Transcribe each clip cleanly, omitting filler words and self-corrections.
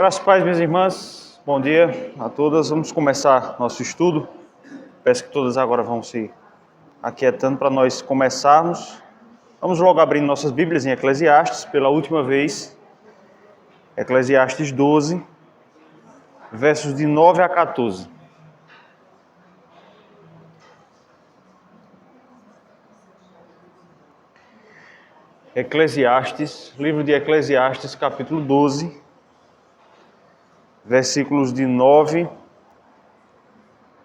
Graças a Deus, minhas irmãs, bom dia a todas. Vamos começar nosso estudo. Peço que todas agora vão se aquietando para nós começarmos. Vamos logo abrindo nossas Bíblias em Eclesiastes, pela última vez. Eclesiastes 12, versos de 9 a 14. Eclesiastes, livro de Eclesiastes, capítulo 12, versículos de 9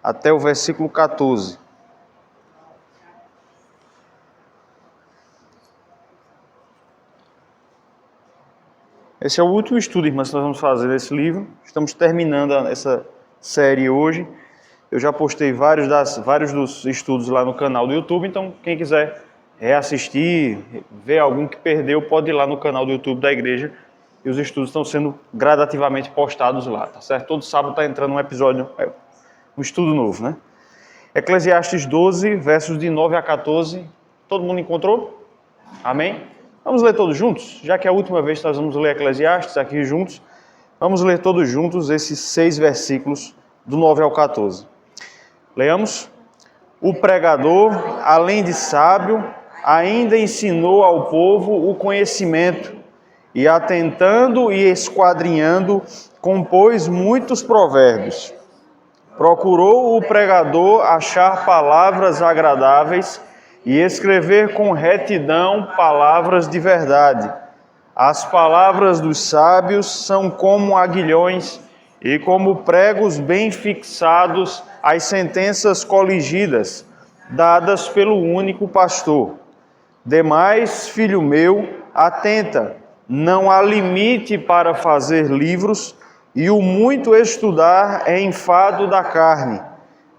até o versículo 14. Esse é o último estudo, irmãs, que nós vamos fazer desse livro. Estamos terminando essa série hoje. Eu já postei vários dos estudos lá no canal do YouTube, então quem quiser reassistir, ver algum que perdeu, pode ir lá no canal do YouTube da igreja. E os estudos estão sendo gradativamente postados lá, tá certo? Todo sábado está entrando um episódio, um estudo novo, né? Eclesiastes 12, versos de 9 a 14. Todo mundo encontrou? Amém? Vamos ler todos juntos? Já que é a última vez que nós vamos ler Eclesiastes aqui juntos, vamos ler todos juntos esses 6 versículos do 9 ao 14. Leamos. O pregador, além de sábio, ainda ensinou ao povo o conhecimento, e atentando e esquadrinhando, compôs muitos provérbios. Procurou o pregador achar palavras agradáveis e escrever com retidão palavras de verdade. As palavras dos sábios são como aguilhões e como pregos bem fixados as sentenças coligidas, dadas pelo único pastor. Demais, filho meu, atenta, não há limite para fazer livros, e o muito estudar é enfado da carne.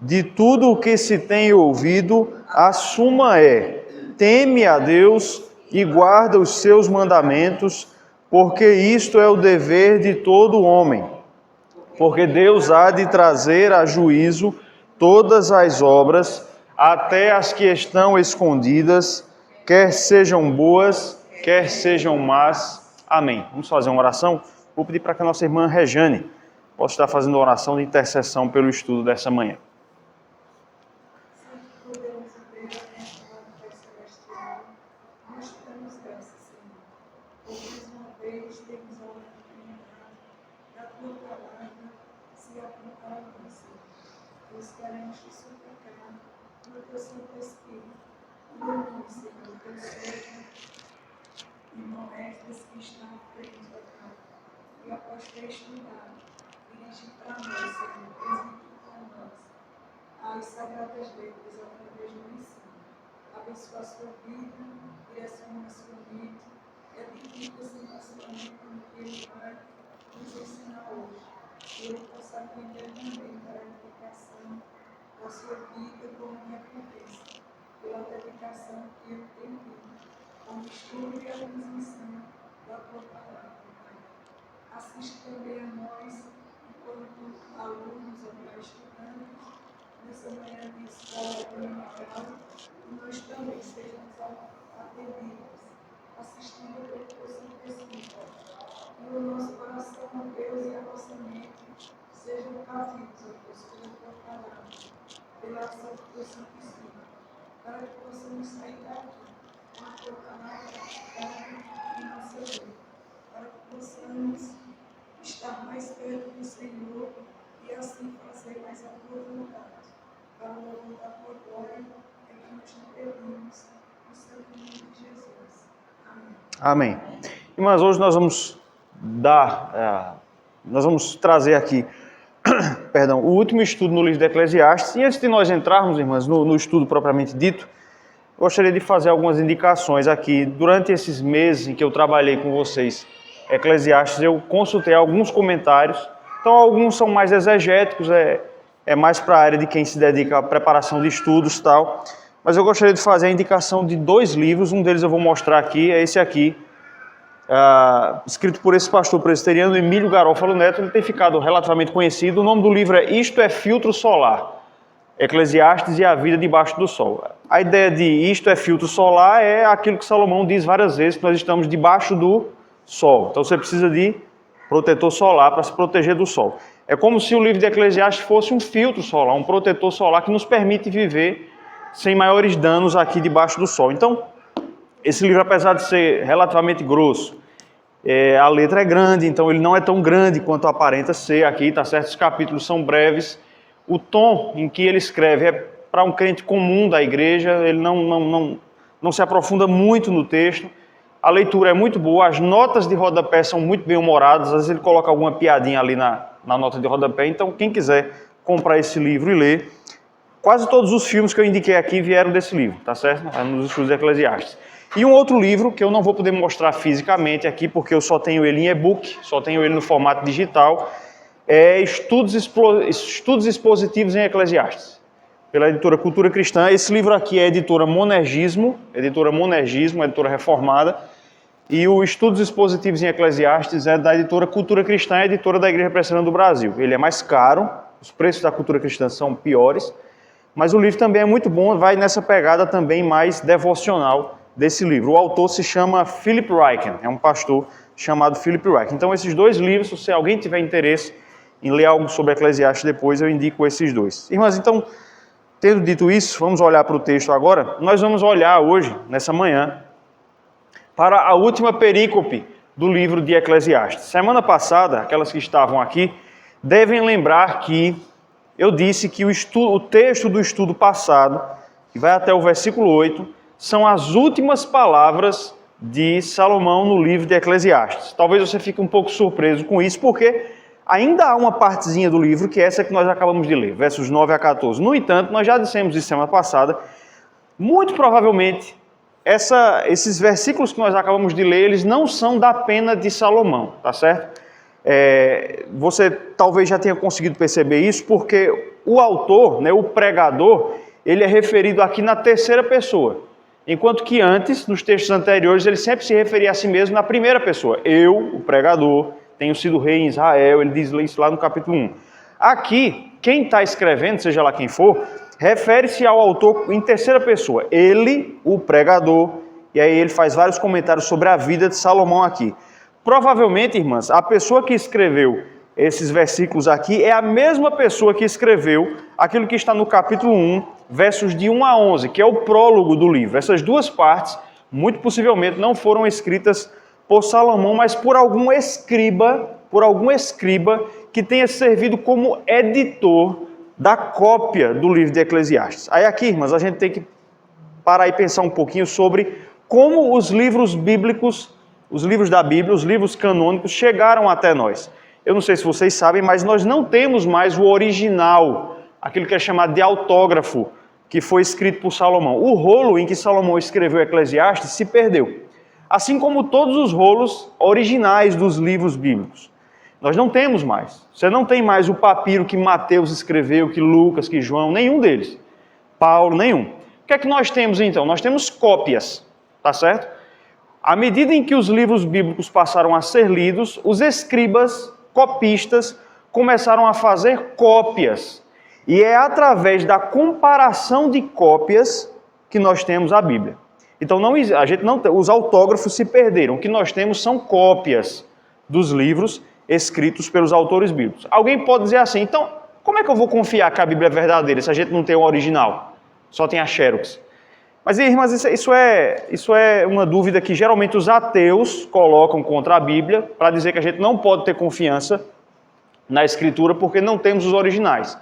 De tudo o que se tem ouvido, a suma é: teme a Deus e guarda os seus mandamentos, porque isto é o dever de todo homem. Porque Deus há de trazer a juízo todas as obras, até as que estão escondidas, quer sejam boas, quer sejam más. Amém. Vamos fazer uma oração? Vou pedir para que a nossa irmã Rejane possa estar fazendo uma oração de intercessão pelo estudo dessa manhã. E após ter estudado, dirigir para nós, Senhor, transmitir para nós as sagradas letras através do ensino. Abençoa a sua vida, direciona a sua mente, e edifica-se facilmente no que Ele vai nos ensinar hoje. Que Ele possa aprender também para a edificação da sua vida como recompensa, pela dedicação que Ele tem tido, ao estudo e à transmissão da tua palavra. Assiste também a nós, enquanto alunos ou estudantes, nessa manhã de escola dominical, e nós também sejamos atendidos, assistindo pelo teu Santo Espírito. E o nosso coração, ó Deus, e a nossa mente sejam cativos, ó Deus, pela tua palavra, pela ação do teu Santo Espírito, para que possamos sair daqui com a tua palavra em nossa vida, para que possamos estar mais perto do Senhor e assim fazer mais a tua vontade. Para o louvor da tua glória, é que nós te pedimos, no santo nome de Jesus. Amém. Amém. Irmãs, hoje nós vamos trazer aqui, o último estudo no livro de Eclesiastes. E antes de nós entrarmos, irmãs, no estudo propriamente dito, eu gostaria de fazer algumas indicações aqui. Durante esses meses em que eu trabalhei com vocês, Eclesiastes, eu consultei alguns comentários. Então, alguns são mais exegéticos, é mais para a área de quem se dedica à preparação de estudos e tal. Mas eu gostaria de fazer a indicação de 2 livros, um deles eu vou mostrar aqui, é esse aqui, escrito por esse pastor presbiteriano, Emílio Garofalo Neto. Ele tem ficado relativamente conhecido. O nome do livro é Isto é Filtro Solar, Eclesiastes e a Vida Debaixo do Sol. A ideia de isto é filtro solar é aquilo que Salomão diz várias vezes, que nós estamos debaixo do sol. Então você precisa de protetor solar para se proteger do sol. É como se o livro de Eclesiastes fosse um filtro solar, um protetor solar que nos permite viver sem maiores danos aqui debaixo do sol. Então, esse livro, apesar de ser relativamente grosso, a letra é grande, então ele não é tão grande quanto aparenta ser aqui, tá certo? Os capítulos são breves. O tom em que ele escreve é para um crente comum da igreja, ele não se aprofunda muito no texto. A leitura é muito boa, as notas de rodapé são muito bem humoradas, às vezes ele coloca alguma piadinha ali na nota de rodapé, então quem quiser comprar esse livro e ler, quase todos os filmes que eu indiquei aqui vieram desse livro, tá certo? Nos estudos de Eclesiastes. E um outro livro que eu não vou poder mostrar fisicamente aqui, porque eu só tenho ele em e-book, só tenho ele no formato digital, é Estudos Expositivos em Eclesiastes, pela editora Cultura Cristã. Esse livro aqui é a editora Monergismo, editora reformada, e o Estudos Expositivos em Eclesiastes é da editora Cultura Cristã, editora da Igreja Presbiteriana do Brasil. Ele é mais caro, os preços da Cultura Cristã são piores, mas o livro também é muito bom, vai nessa pegada também mais devocional desse livro. O autor se chama Philip Ryken, é um pastor chamado Philip Ryken. Então esses dois livros, se alguém tiver interesse em ler algo sobre Eclesiastes depois, eu indico esses dois. Irmãs, então, tendo dito isso, vamos olhar para o texto agora. Nós vamos olhar hoje, nessa manhã, para a última perícope do livro de Eclesiastes. Semana passada, aquelas que estavam aqui, devem lembrar que eu disse que o texto do estudo passado, que vai até o versículo 8, são as últimas palavras de Salomão no livro de Eclesiastes. Talvez você fique um pouco surpreso com isso, porque ainda há uma partezinha do livro que é essa que nós acabamos de ler, versos 9 a 14. No entanto, nós já dissemos isso semana passada, muito provavelmente esses versículos que nós acabamos de ler, eles não são da pena de Salomão, tá certo? Você talvez já tenha conseguido perceber isso, porque o autor, né, o pregador, ele é referido aqui na terceira pessoa, enquanto que antes, nos textos anteriores, ele sempre se referia a si mesmo na primeira pessoa. Eu, o pregador, tenho sido rei em Israel, ele diz isso lá no capítulo 1. Aqui, quem está escrevendo, seja lá quem for, refere-se ao autor em terceira pessoa. Ele, o pregador, e aí ele faz vários comentários sobre a vida de Salomão aqui. Provavelmente, irmãs, a pessoa que escreveu esses versículos aqui é a mesma pessoa que escreveu aquilo que está no capítulo 1, versos de 1 a 11, que é o prólogo do livro. Essas duas partes, muito possivelmente, não foram escritas por Salomão, mas por algum escriba que tenha servido como editor da cópia do livro de Eclesiastes. Aí aqui, irmãs, a gente tem que parar e pensar um pouquinho sobre como os livros bíblicos, os livros da Bíblia, os livros canônicos chegaram até nós. Eu não sei se vocês sabem, mas nós não temos mais o original, aquilo que é chamado de autógrafo, que foi escrito por Salomão. O rolo em que Salomão escreveu Eclesiastes se perdeu, assim como todos os rolos originais dos livros bíblicos. Nós não temos mais. Você não tem mais o papiro que Mateus escreveu, que Lucas, que João, nenhum deles. Paulo, nenhum. O que é que nós temos então? Nós temos cópias, tá certo? À medida em que os livros bíblicos passaram a ser lidos, os escribas, copistas, começaram a fazer cópias. E é através da comparação de cópias que nós temos a Bíblia. Então, os autógrafos se perderam. O que nós temos são cópias dos livros escritos pelos autores bíblicos. Alguém pode dizer assim, então, como é que eu vou confiar que a Bíblia é verdadeira se a gente não tem o original? Só tem a Xerox. Mas, irmãs, isso é uma dúvida que geralmente os ateus colocam contra a Bíblia para dizer que a gente não pode ter confiança na Escritura porque não temos os originais.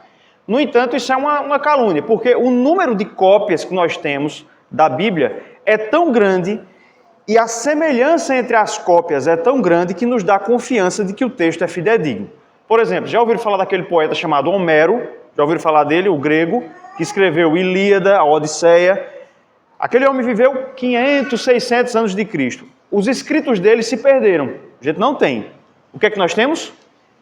No entanto, isso é uma calúnia, porque o número de cópias que nós temos da Bíblia é tão grande e a semelhança entre as cópias é tão grande que nos dá confiança de que o texto é fidedigno. Por exemplo, já ouviram falar daquele poeta chamado Homero? Já ouviram falar dele, o grego, que escreveu Ilíada, a Odisseia? Aquele homem viveu 500, 600 anos de Cristo. Os escritos dele se perderam. A gente não tem. O que é que nós temos?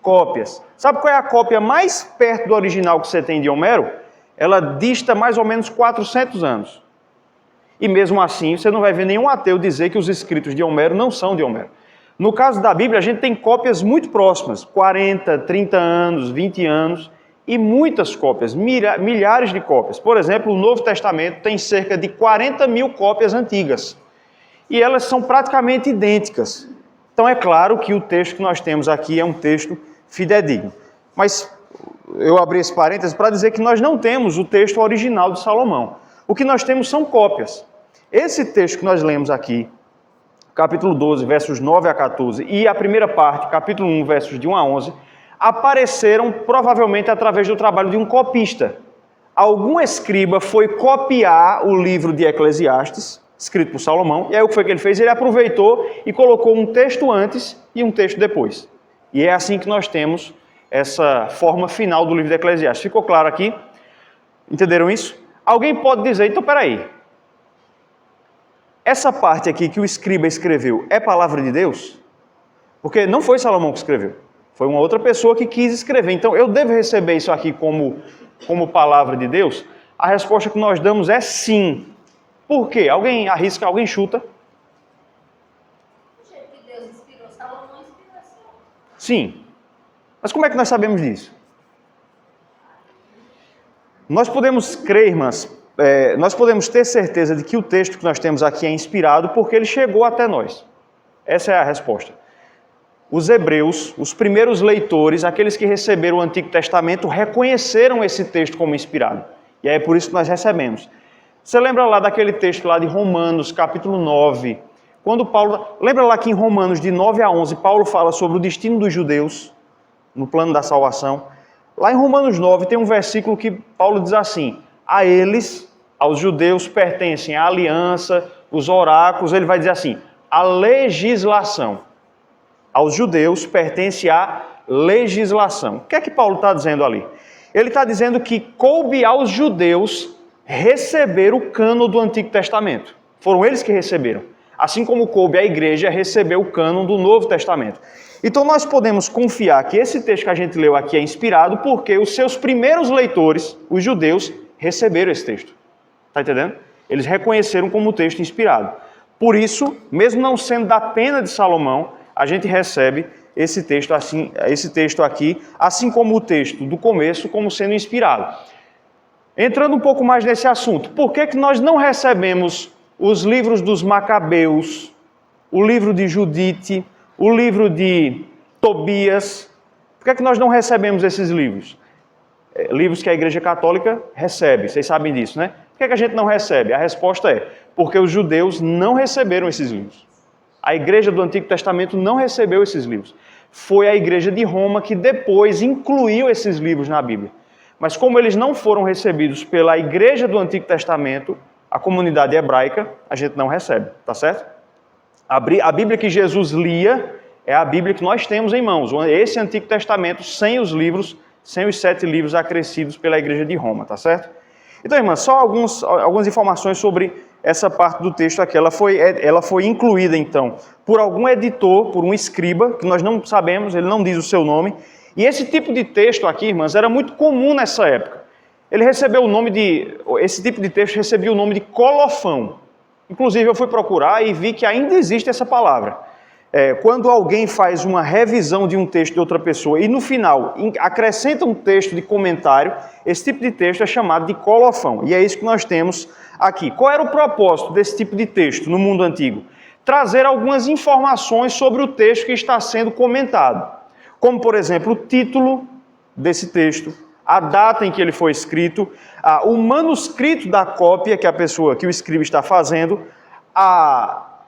Cópias. Sabe qual é a cópia mais perto do original que você tem de Homero? Ela dista mais ou menos 400 anos. E mesmo assim, você não vai ver nenhum ateu dizer que os escritos de Homero não são de Homero. No caso da Bíblia, a gente tem cópias muito próximas, 40, 30 anos, 20 anos, e muitas cópias, milhares de cópias. Por exemplo, o Novo Testamento tem cerca de 40 mil cópias antigas. E elas são praticamente idênticas. Então é claro que o texto que nós temos aqui é um texto fidedigno. Mas eu abri esse parênteses para dizer que nós não temos o texto original de Salomão. O que nós temos são cópias. Esse texto que nós lemos aqui, capítulo 12, versos 9 a 14, e a primeira parte, capítulo 1, versos de 1 a 11, apareceram provavelmente através do trabalho de um copista. Algum escriba foi copiar o livro de Eclesiastes, escrito por Salomão, e aí o que foi que ele fez? Ele aproveitou e colocou um texto antes e um texto depois. E é assim que nós temos essa forma final do livro de Eclesiastes. Ficou claro aqui? Entenderam isso? Alguém pode dizer, então peraí, essa parte aqui que o escriba escreveu é palavra de Deus? Porque não foi Salomão que escreveu, foi uma outra pessoa que quis escrever. Então eu devo receber isso aqui como palavra de Deus? A resposta que nós damos é sim. Por quê? Alguém arrisca, alguém chuta? O jeito que Deus inspirou Salomão, inspiração. Sim. Mas como é que nós sabemos disso? Nós podemos crer, irmãs, nós podemos ter certeza de que o texto que nós temos aqui é inspirado porque ele chegou até nós. Essa é a resposta. Os hebreus, os primeiros leitores, aqueles que receberam o Antigo Testamento, reconheceram esse texto como inspirado. E é por isso que nós recebemos. Você lembra lá daquele texto lá de Romanos, capítulo 9, quando Paulo... Lembra lá que em Romanos, de 9 a 11, Paulo fala sobre o destino dos judeus no plano da salvação. Lá em Romanos 9 tem um versículo que Paulo diz assim: a eles, aos judeus, pertencem a aliança, os oráculos, ele vai dizer assim, a legislação. Aos judeus pertence a legislação. O que é que Paulo está dizendo ali? Ele está dizendo que coube aos judeus receber o cânon do Antigo Testamento. Foram eles que receberam. Assim como coube à igreja receber o cânon do Novo Testamento. Então nós podemos confiar que esse texto que a gente leu aqui é inspirado porque os seus primeiros leitores, os judeus, receberam esse texto. Está entendendo? Eles reconheceram como texto inspirado. Por isso, mesmo não sendo da pena de Salomão, a gente recebe esse texto aqui, assim como o texto do começo, como sendo inspirado. Entrando um pouco mais nesse assunto, por que que nós não recebemos os livros dos Macabeus, o livro de Judite, o livro de Tobias? Por que é que nós não recebemos esses livros? Livros que a Igreja Católica recebe, vocês sabem disso, né? Por que é que a gente não recebe? A resposta é, porque os judeus não receberam esses livros. A Igreja do Antigo Testamento não recebeu esses livros. Foi a Igreja de Roma que depois incluiu esses livros na Bíblia. Mas como eles não foram recebidos pela Igreja do Antigo Testamento, a comunidade hebraica, a gente não recebe, tá certo? A Bíblia que Jesus lia é a Bíblia que nós temos em mãos. Esse Antigo Testamento sem os livros, sem os 7 livros acrescidos pela Igreja de Roma, tá certo? Então, irmã, só algumas informações sobre essa parte do texto aqui. Ela foi incluída, então, por algum editor, por um escriba, que nós não sabemos, ele não diz o seu nome. E esse tipo de texto aqui, irmãs, era muito comum nessa época. Esse tipo de texto recebia o nome de colofão. Inclusive, eu fui procurar e vi que ainda existe essa palavra. Quando alguém faz uma revisão de um texto de outra pessoa e no final acrescenta um texto de comentário, esse tipo de texto é chamado de colofão. E é isso que nós temos aqui. Qual era o propósito desse tipo de texto no mundo antigo? Trazer algumas informações sobre o texto que está sendo comentado. Como, por exemplo, o título desse texto, a data em que ele foi escrito, o manuscrito da cópia que o escriba está fazendo,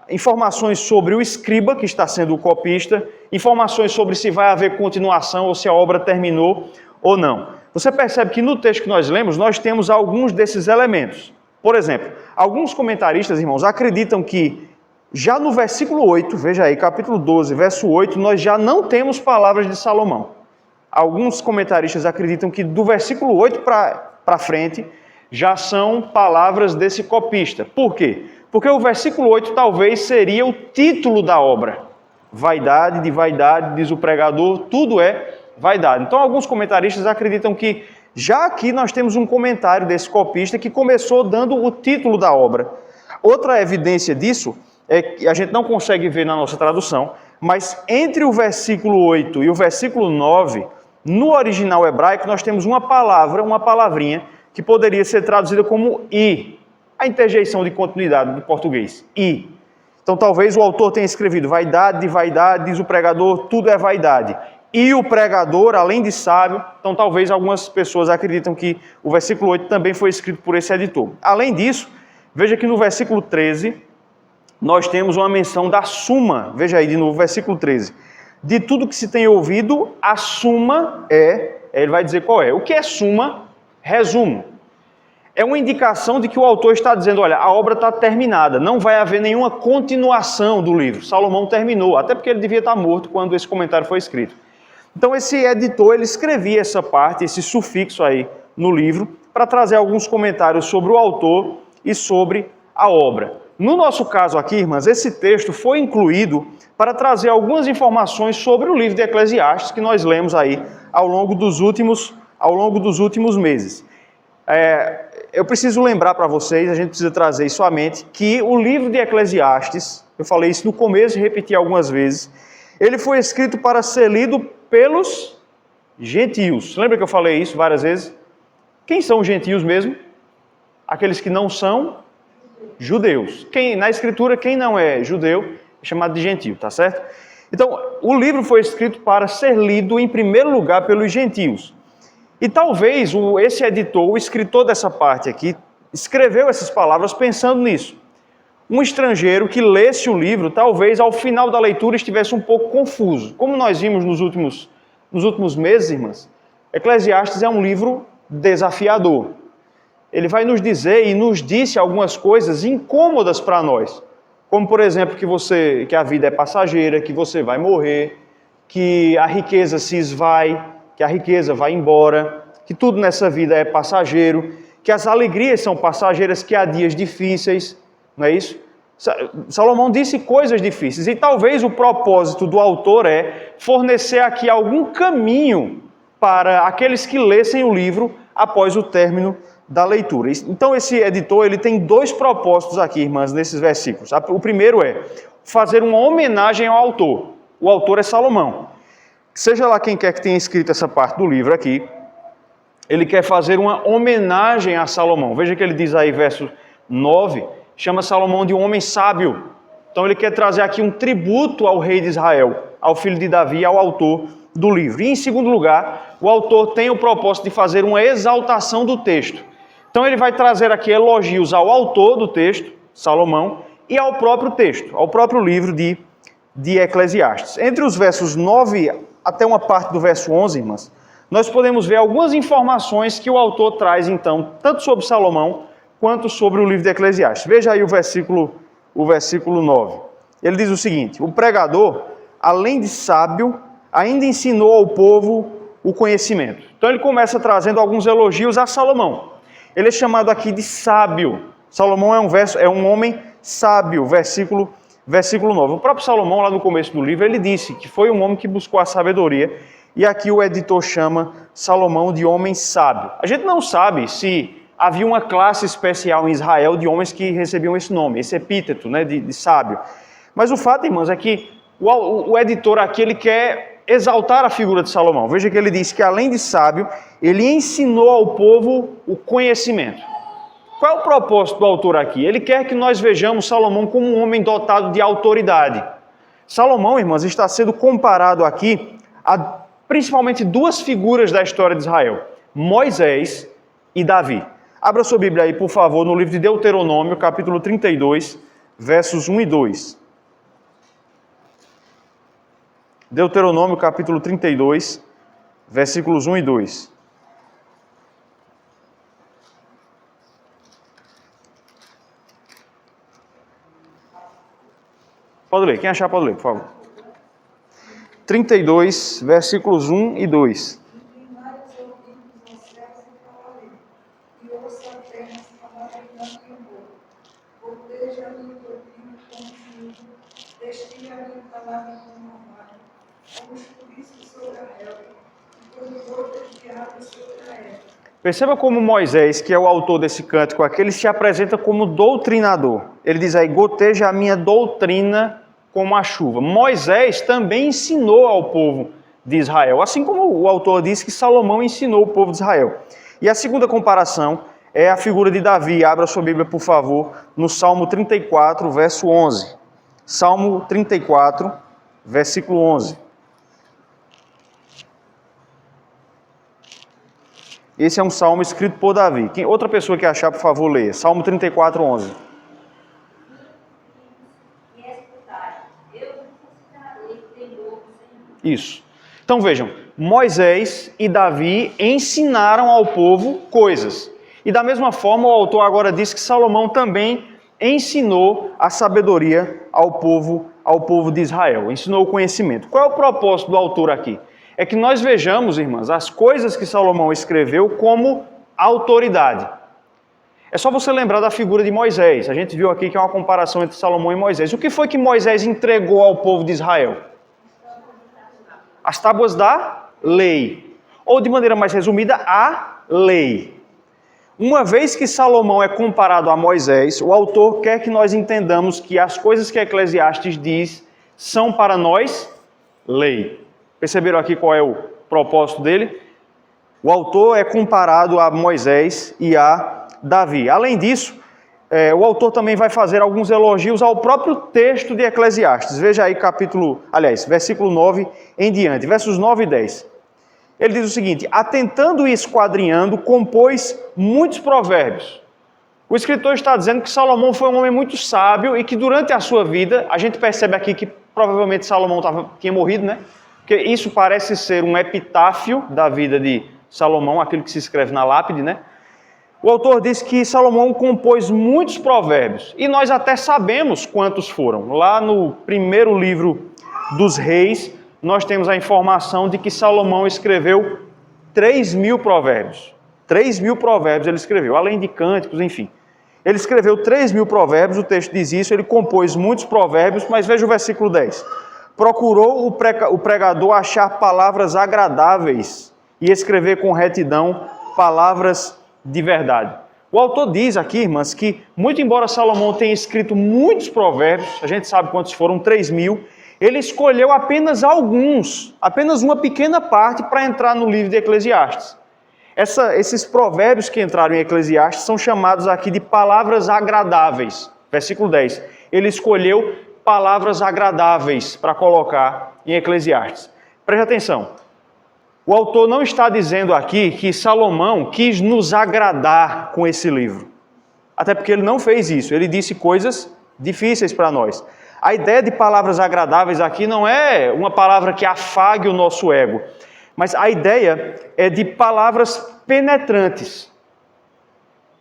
informações sobre o escriba, que está sendo o copista, informações sobre se vai haver continuação ou se a obra terminou ou não. Você percebe que no texto que nós lemos, nós temos alguns desses elementos. Por exemplo, alguns comentaristas, irmãos, acreditam que já no versículo 8, veja aí, capítulo 12, verso 8, nós já não temos palavras de Salomão. Alguns comentaristas acreditam que do versículo 8 para frente já são palavras desse copista. Por quê? Porque o versículo 8 talvez seria o título da obra. Vaidade de vaidade, diz o pregador, tudo é vaidade. Então alguns comentaristas acreditam que já aqui nós temos um comentário desse copista que começou dando o título da obra. Outra evidência disso é que a gente não consegue ver na nossa tradução, mas entre o versículo 8 e o versículo 9, no original hebraico nós temos uma palavrinha, que poderia ser traduzida como i, a interjeição de continuidade do português, i. Então talvez o autor tenha escrevido vaidade de vaidade, diz o pregador, tudo é vaidade. E o pregador, além de sábio, então talvez algumas pessoas acreditam que o versículo 8 também foi escrito por esse editor. Além disso, veja que no versículo 13, nós temos uma menção da suma. Veja aí de novo, versículo 13. De tudo que se tem ouvido, a suma ele vai dizer qual é. O que é suma? Resumo. É uma indicação de que o autor está dizendo, olha, a obra está terminada, não vai haver nenhuma continuação do livro. Salomão terminou, até porque ele devia estar morto quando esse comentário foi escrito. Então esse editor, ele escrevia essa parte, esse sufixo aí no livro, para trazer alguns comentários sobre o autor e sobre a obra. No nosso caso aqui, irmãs, esse texto foi incluído para trazer algumas informações sobre o livro de Eclesiastes que nós lemos aí ao longo dos últimos meses. Eu preciso lembrar para vocês, a gente precisa trazer isso à mente, que o livro de Eclesiastes, eu falei isso no começo e repeti algumas vezes, ele foi escrito para ser lido pelos gentios. Lembra que eu falei isso várias vezes? Quem são os gentios mesmo? Aqueles que não são judeus. Na Escritura, quem não é judeu é chamado de gentio, tá certo? Então, o livro foi escrito para ser lido em primeiro lugar pelos gentios. E talvez esse editor, o escritor dessa parte aqui, escreveu essas palavras pensando nisso. Um estrangeiro que lesse o livro, talvez ao final da leitura estivesse um pouco confuso. Como nós vimos nos últimos meses, irmãs, Eclesiastes é um livro desafiador. Ele vai nos dizer e nos disse algumas coisas incômodas para nós. Como, por exemplo, que a vida é passageira, que você vai morrer, que a riqueza se esvai, que a riqueza vai embora, que tudo nessa vida é passageiro, que as alegrias são passageiras, que há dias difíceis, não é isso? Salomão disse coisas difíceis, e talvez o propósito do autor é fornecer aqui algum caminho para aqueles que lessem o livro após o término da leitura. Então esse editor, ele tem dois propósitos aqui, irmãs, nesses versículos. O primeiro é fazer uma homenagem ao autor. O autor é Salomão. Seja lá quem quer que tenha escrito essa parte do livro aqui, ele quer fazer uma homenagem a Salomão. Veja que ele diz aí, verso 9, chama Salomão de um homem sábio. Então ele quer trazer aqui um tributo ao rei de Israel, ao filho de Davi, ao autor do livro. E em segundo lugar, o autor tem o propósito de fazer uma exaltação do texto. Então ele vai trazer aqui elogios ao autor do texto, Salomão, e ao próprio texto, ao próprio livro de Eclesiastes. Entre os versos 9 até uma parte do verso 11, irmãs, nós podemos ver algumas informações que o autor traz, então, tanto sobre Salomão, quanto sobre o livro de Eclesiastes. Veja aí o versículo 9. Ele diz o seguinte: o pregador, além de sábio, ainda ensinou ao povo o conhecimento. Então ele começa trazendo alguns elogios a Salomão. Ele é chamado aqui de sábio. Salomão é um homem sábio, versículo 9. O próprio Salomão, lá no começo do livro, ele disse que foi um homem que buscou a sabedoria, e aqui o editor chama Salomão de homem sábio. A gente não sabe se havia uma classe especial em Israel de homens que recebiam esse nome, esse epíteto, né, de sábio. Mas o fato, irmãos, é que o editor aqui, ele quer exaltar a figura de Salomão. Veja que ele diz que, além de sábio, ele ensinou ao povo o conhecimento. Qual é o propósito do autor aqui? Ele quer que nós vejamos Salomão como um homem dotado de autoridade. Salomão, irmãs, está sendo comparado aqui a principalmente duas figuras da história de Israel: Moisés e Davi. Abra sua Bíblia aí, por favor, no livro de Deuteronômio, capítulo 32, versos 1 e 2. Deuteronômio, capítulo 32, versículos 1 e 2. Pode ler, quem achar pode ler, por favor. 32, versículos 1 e 2. Inclinai os ouvidos aos céus e falarei, e ouça a terra as palavras da minha boca. Proteja a minha doutrina como jugo, destile a minha palavra como orvalho, como chuvisco sobre a relva, e como gotas de água sobre a erva. Perceba como Moisés, que é o autor desse cântico aqui, ele se apresenta como doutrinador. Ele diz aí, goteja a minha doutrina como a chuva. Moisés também ensinou ao povo de Israel, assim como o autor diz que Salomão ensinou o povo de Israel. E a segunda comparação é a figura de Davi. Abra sua Bíblia, por favor, no Salmo 34, verso 11. Salmo 34, versículo 11. Esse é um salmo escrito por Davi. Outra pessoa que achar, por favor, leia. Salmo 34, 11. Isso. Então vejam, Moisés e Davi ensinaram ao povo coisas. E da mesma forma, o autor agora diz que Salomão também ensinou a sabedoria ao povo de Israel. Ensinou o conhecimento. Qual é o propósito do autor aqui? É que nós vejamos, irmãs, as coisas que Salomão escreveu como autoridade. É só você lembrar da figura de Moisés. A gente viu aqui que é uma comparação entre Salomão e Moisés. O que foi que Moisés entregou ao povo de Israel? As tábuas da lei. Ou, de maneira mais resumida, a lei. Uma vez que Salomão é comparado a Moisés, o autor quer que nós entendamos que as coisas que Eclesiastes diz são para nós lei. Perceberam aqui qual é o propósito dele? O autor é comparado a Moisés e a Davi. Além disso, o autor também vai fazer alguns elogios ao próprio texto de Eclesiastes. Veja aí versículo 9 em diante, versos 9 e 10. Ele diz o seguinte: atentando e esquadrinhando, compôs muitos provérbios. O escritor está dizendo que Salomão foi um homem muito sábio e que durante a sua vida, a gente percebe aqui que provavelmente Salomão tinha morrido, né? Porque isso parece ser um epitáfio da vida de Salomão, aquilo que se escreve na lápide, né? O autor diz que Salomão compôs muitos provérbios, e nós até sabemos quantos foram. Lá no primeiro livro dos Reis, nós temos a informação de que Salomão escreveu 3.000 provérbios. 3.000 provérbios ele escreveu, além de cânticos, enfim. Ele escreveu 3.000 provérbios, o texto diz isso, ele compôs muitos provérbios, mas veja o versículo 10. Procurou o pregador achar palavras agradáveis e escrever com retidão palavras de verdade. O autor diz aqui, irmãs, que muito embora Salomão tenha escrito muitos provérbios, a gente sabe quantos foram, 3.000, ele escolheu apenas alguns, apenas uma pequena parte para entrar no livro de Eclesiastes. Esses provérbios que entraram em Eclesiastes são chamados aqui de palavras agradáveis. Versículo 10. Ele escolheu palavras agradáveis para colocar em Eclesiastes. Preste atenção. O autor não está dizendo aqui que Salomão quis nos agradar com esse livro. Até porque ele não fez isso. Ele disse coisas difíceis para nós. A ideia de palavras agradáveis aqui não é uma palavra que afague o nosso ego, mas a ideia é de palavras penetrantes.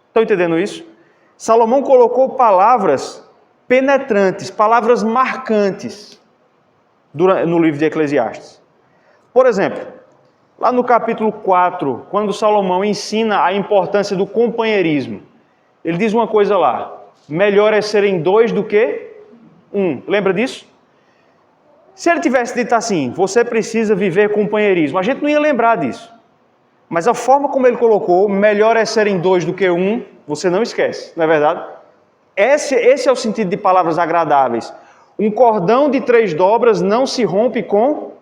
Estão entendendo isso? Salomão colocou palavras penetrantes, palavras marcantes no livro de Eclesiastes. Por exemplo, lá no capítulo 4, quando Salomão ensina a importância do companheirismo, ele diz uma coisa lá: melhor é serem dois do que um. Lembra disso? Se ele tivesse dito assim, você precisa viver companheirismo, a gente não ia lembrar disso. Mas a forma como ele colocou, melhor é serem dois do que um, você não esquece, não é verdade? Esse é o sentido de palavras agradáveis. Um cordão de 3 dobras não se rompe com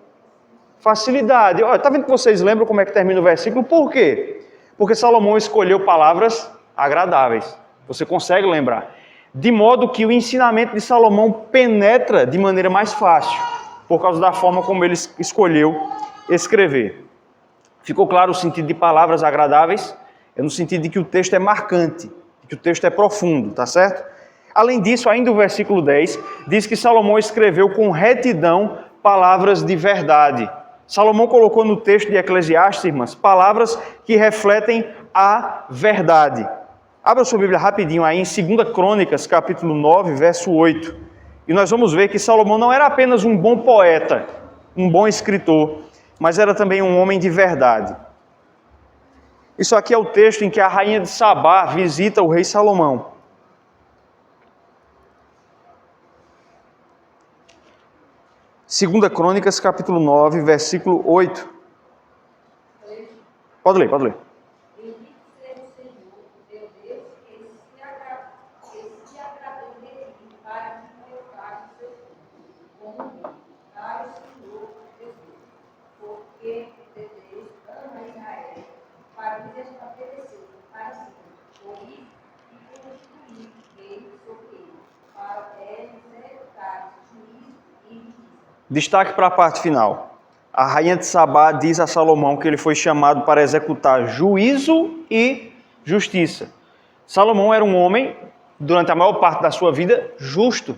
facilidade. Olha, está vendo que vocês lembram como é que termina o versículo? Por quê? Porque Salomão escolheu palavras agradáveis. Você consegue lembrar. De modo que o ensinamento de Salomão penetra de maneira mais fácil, por causa da forma como ele escolheu escrever. Ficou claro o sentido de palavras agradáveis? É no sentido de que o texto é marcante, de que o texto é profundo, tá certo? Além disso, ainda o versículo 10 diz que Salomão escreveu com retidão palavras de verdade. Salomão colocou no texto de Eclesiastes, irmãs, palavras que refletem a verdade. Abra sua Bíblia rapidinho aí em 2 Crônicas, capítulo 9, verso 8. E nós vamos ver que Salomão não era apenas um bom poeta, um bom escritor, mas era também um homem de verdade. Isso aqui é o texto em que a rainha de Sabá visita o rei Salomão. Segunda Crônicas, capítulo 9, versículo 8. Pode ler, pode ler. Destaque para a parte final. A rainha de Sabá diz a Salomão que ele foi chamado para executar juízo e justiça. Salomão era um homem, durante a maior parte da sua vida, justo.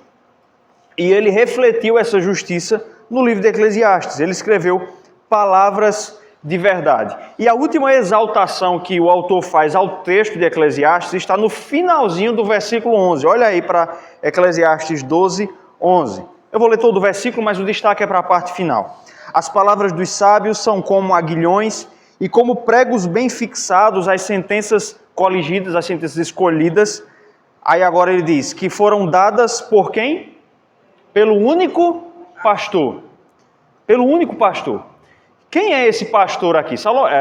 E ele refletiu essa justiça no livro de Eclesiastes. Ele escreveu palavras de verdade. E a última exaltação que o autor faz ao texto de Eclesiastes está no finalzinho do versículo 11. Olha aí para Eclesiastes 12, 11. Eu vou ler todo o versículo, mas o destaque é para a parte final. As palavras dos sábios são como aguilhões e como pregos bem fixados, as sentenças coligidas, as sentenças escolhidas. Aí agora ele diz que foram dadas por quem? Pelo único pastor. Pelo único pastor. Quem é esse pastor aqui?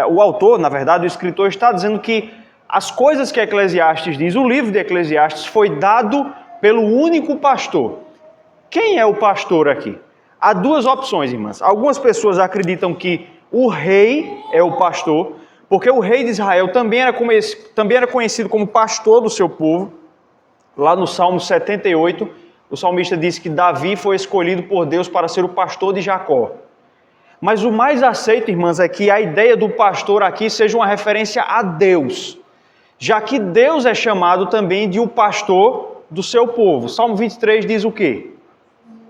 O autor, na verdade, o escritor está dizendo que as coisas que Eclesiastes diz, o livro de Eclesiastes foi dado pelo único pastor. Quem é o pastor aqui? Há duas opções, irmãs. Algumas pessoas acreditam que o rei é o pastor, porque o rei de Israel também era conhecido como pastor do seu povo. Lá no Salmo 78, o salmista diz que Davi foi escolhido por Deus para ser o pastor de Jacó. Mas o mais aceito, irmãs, é que a ideia do pastor aqui seja uma referência a Deus, já que Deus é chamado também de o pastor do seu povo. Salmo 23 diz o quê?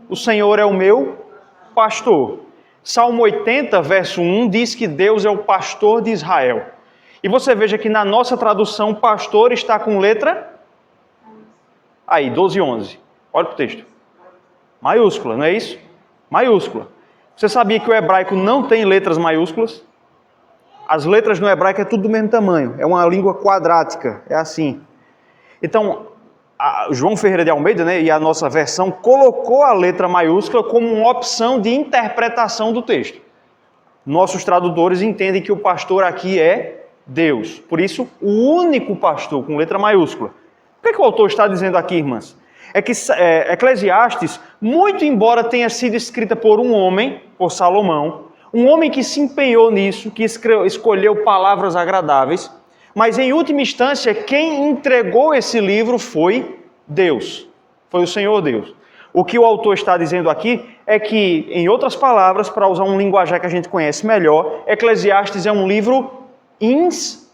O Senhor é o meu pastor. Salmo 80, verso 1, diz que Deus é o pastor de Israel. E você veja que na nossa tradução, pastor está com letra... Aí, 12 e 11. Olha para o texto. Maiúscula, não é isso? Maiúscula. Você sabia que o hebraico não tem letras maiúsculas? As letras no hebraico é tudo do mesmo tamanho. É uma língua quadrática. É assim. Então, João Ferreira de Almeida, né, e a nossa versão colocou a letra maiúscula como uma opção de interpretação do texto. Nossos tradutores entendem que o pastor aqui é Deus. Por isso, o único pastor com letra maiúscula. O que o autor está dizendo aqui, irmãs? É que Eclesiastes, muito embora tenha sido escrita por um homem, por Salomão, um homem que se empenhou nisso, que escolheu palavras agradáveis, mas em última instância, quem entregou esse livro foi Deus, foi o Senhor Deus. O que o autor está dizendo aqui é que, em outras palavras, para usar um linguajar que a gente conhece melhor, Eclesiastes é um livro inspirado.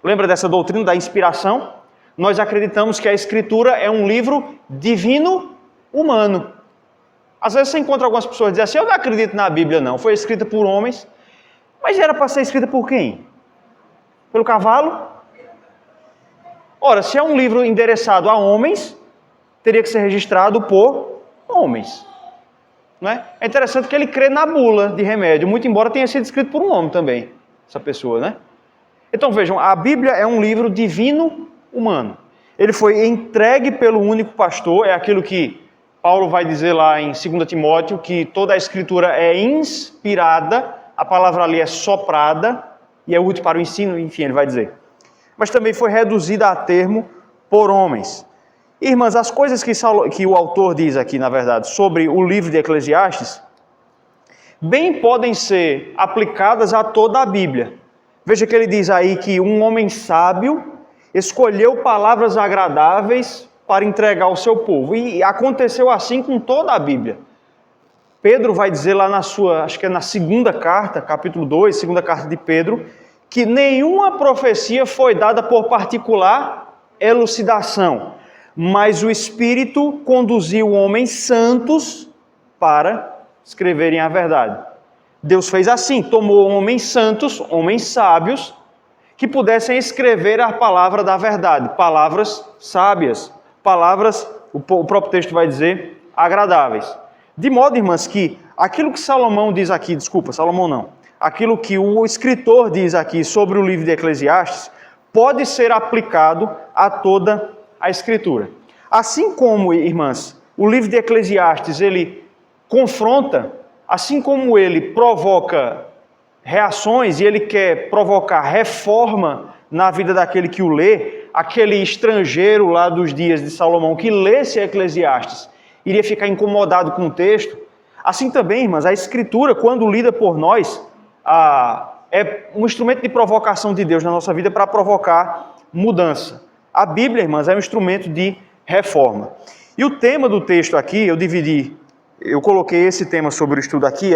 Lembra dessa doutrina da inspiração? Nós acreditamos que a Escritura é um livro divino humano. Às vezes você encontra algumas pessoas que dizem assim, eu não acredito na Bíblia não, foi escrita por homens, mas era para ser escrita por quem? Pelo cavalo? Ora, se é um livro endereçado a homens, teria que ser registrado por homens. Não é? É interessante que ele crê na bula de remédio, muito embora tenha sido escrito por um homem também, essa pessoa, né? Então vejam, a Bíblia é um livro divino humano. Ele foi entregue pelo único pastor, é aquilo que Paulo vai dizer lá em 2 Timóteo, que toda a Escritura é inspirada, a palavra ali é soprada, e é útil para o ensino, enfim, ele vai dizer. Mas também foi reduzida a termo por homens. Irmãs, as coisas que o autor diz aqui, na verdade, sobre o livro de Eclesiastes, bem podem ser aplicadas a toda a Bíblia. Veja que ele diz aí que um homem sábio escolheu palavras agradáveis para entregar ao seu povo. E aconteceu assim com toda a Bíblia. Pedro vai dizer lá na sua, acho que é na segunda carta, capítulo 2, segunda carta de Pedro, que nenhuma profecia foi dada por particular elucidação, mas o Espírito conduziu homens santos para escreverem a verdade. Deus fez assim, tomou homens santos, homens sábios, que pudessem escrever a palavra da verdade, palavras sábias, palavras, o próprio texto vai dizer, agradáveis. De modo, irmãs, que aquilo que Salomão diz aqui, aquilo que o escritor diz aqui sobre o livro de Eclesiastes, pode ser aplicado a toda a Escritura. Assim como, irmãs, o livro de Eclesiastes, ele confronta, assim como ele provoca reações e ele quer provocar reforma na vida daquele que o lê, aquele estrangeiro lá dos dias de Salomão que lesse Eclesiastes, iria ficar incomodado com o texto. Assim também, irmãs, a Escritura, quando lida por nós, é um instrumento de provocação de Deus na nossa vida para provocar mudança. A Bíblia, irmãs, é um instrumento de reforma. E o tema do texto aqui, eu coloquei esse tema sobre o estudo aqui,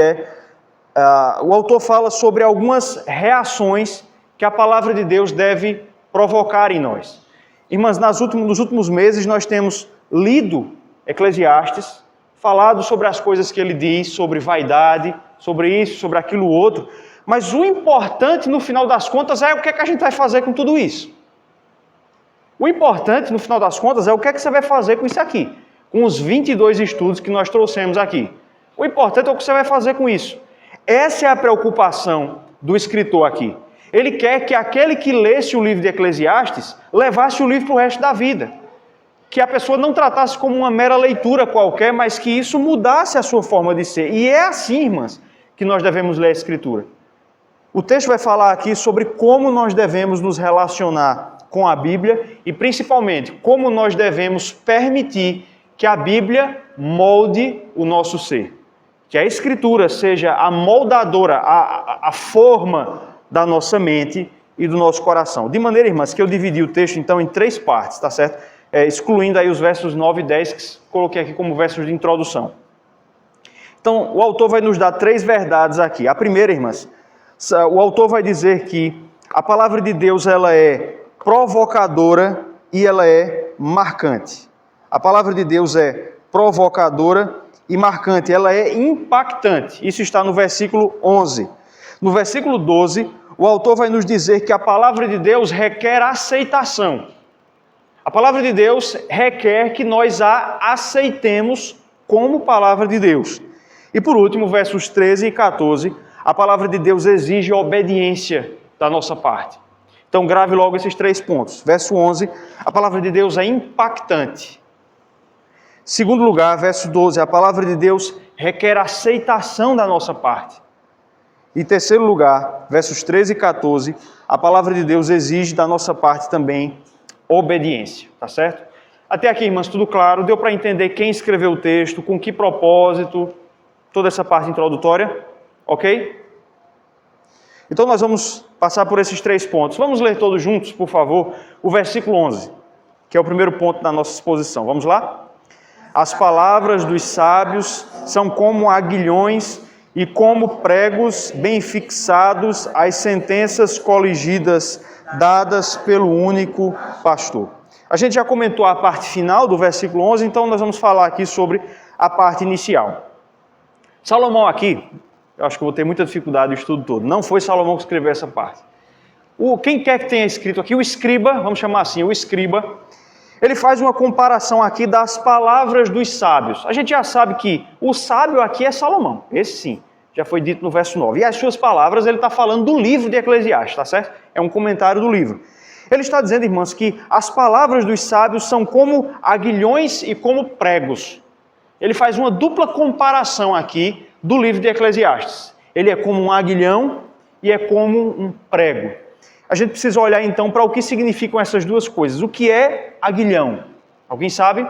o autor fala sobre algumas reações que a palavra de Deus deve provocar em nós. Irmãs, nos últimos meses nós temos lido Eclesiastes, falado sobre as coisas que ele diz, sobre vaidade, sobre isso, sobre aquilo outro, mas o importante no final das contas é o que é que a gente vai fazer com tudo isso. O importante no final das contas é o que é que você vai fazer com isso aqui, com os 22 estudos que nós trouxemos aqui. O importante é o que você vai fazer com isso. Essa é a preocupação do escritor aqui. Ele quer que aquele que lesse o livro de Eclesiastes levasse o livro para o resto da vida. Que a pessoa não tratasse como uma mera leitura qualquer, mas que isso mudasse a sua forma de ser. E é assim, irmãs, que nós devemos ler a Escritura. O texto vai falar aqui sobre como nós devemos nos relacionar com a Bíblia e, principalmente, como nós devemos permitir que a Bíblia molde o nosso ser. Que a Escritura seja a moldadora, a forma da nossa mente e do nosso coração. De maneira, irmãs, que eu dividi o texto, então, em 3 partes, tá certo? Excluindo aí os versos 9 e 10, que coloquei aqui como versos de introdução. Então, o autor vai nos dar 3 verdades aqui. A primeira, irmãs, o autor vai dizer que a palavra de Deus ela é provocadora e ela é marcante. A palavra de Deus é provocadora e marcante, ela é impactante. Isso está no versículo 11. No versículo 12, o autor vai nos dizer que a palavra de Deus requer aceitação. A palavra de Deus requer que nós a aceitemos como palavra de Deus. E por último, versos 13 e 14, a palavra de Deus exige obediência da nossa parte. Então grave logo esses 3 pontos. Verso 11, a palavra de Deus é impactante. Segundo lugar, verso 12, a palavra de Deus requer aceitação da nossa parte. E terceiro lugar, versos 13 e 14, a palavra de Deus exige da nossa parte também obediência, tá certo? Até aqui, irmãs, tudo claro? Deu para entender quem escreveu o texto, com que propósito, toda essa parte introdutória? Ok? Então nós vamos passar por esses 3 pontos. Vamos ler todos juntos, por favor, o versículo 11, que é o primeiro ponto da nossa exposição. Vamos lá? As palavras dos sábios são como aguilhões e como pregos bem fixados às sentenças coligidas dadas pelo único pastor. A gente já comentou a parte final do versículo 11, então nós vamos falar aqui sobre a parte inicial. Salomão aqui, eu acho que eu vou ter muita dificuldade no estudo todo, não foi Salomão que escreveu essa parte. Quem quer que tenha escrito aqui, o escriba, vamos chamar assim, o escriba, ele faz uma comparação aqui das palavras dos sábios. A gente já sabe que o sábio aqui é Salomão, esse sim, já foi dito no verso 9. E as suas palavras, ele está falando do livro de Eclesiastes, tá certo? É um comentário do livro. Ele está dizendo, irmãos, que as palavras dos sábios são como aguilhões e como pregos. Ele faz uma dupla comparação aqui do livro de Eclesiastes. Ele é como um aguilhão e é como um prego. A gente precisa olhar então para o que significam essas duas coisas. O que é aguilhão? Alguém sabe?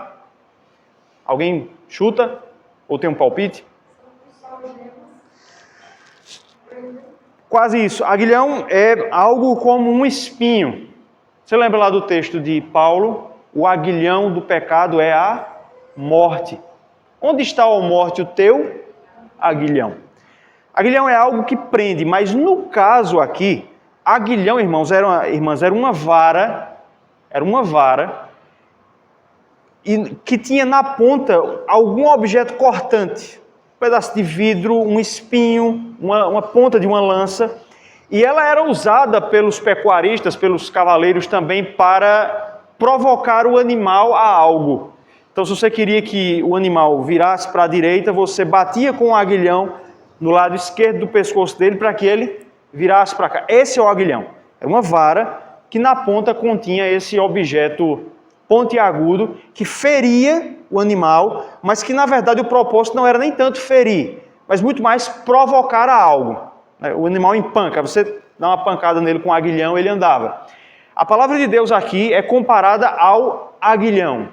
Alguém chuta? Ou tem um palpite? Quase isso. Aguilhão é algo como um espinho. Você lembra lá do texto de Paulo? O aguilhão do pecado é a morte. Onde está, ó morte, o teu aguilhão? Aguilhão é algo que prende, mas no caso aqui, aguilhão, irmãos, era uma vara e que tinha na ponta algum objeto cortante, um pedaço de vidro, um espinho, uma ponta de uma lança, e ela era usada pelos pecuaristas, pelos cavaleiros também, para provocar o animal a algo. Então, se você queria que o animal virasse para a direita, você batia com o aguilhão no lado esquerdo do pescoço dele para que ele virasse para cá. Esse é o aguilhão. Era uma vara que na ponta continha esse objeto pontiagudo que feria o animal, mas que na verdade o propósito não era nem tanto ferir, mas muito mais provocar a algo. O animal empanca, você dá uma pancada nele com o aguilhão, ele andava. A palavra de Deus aqui é comparada ao aguilhão.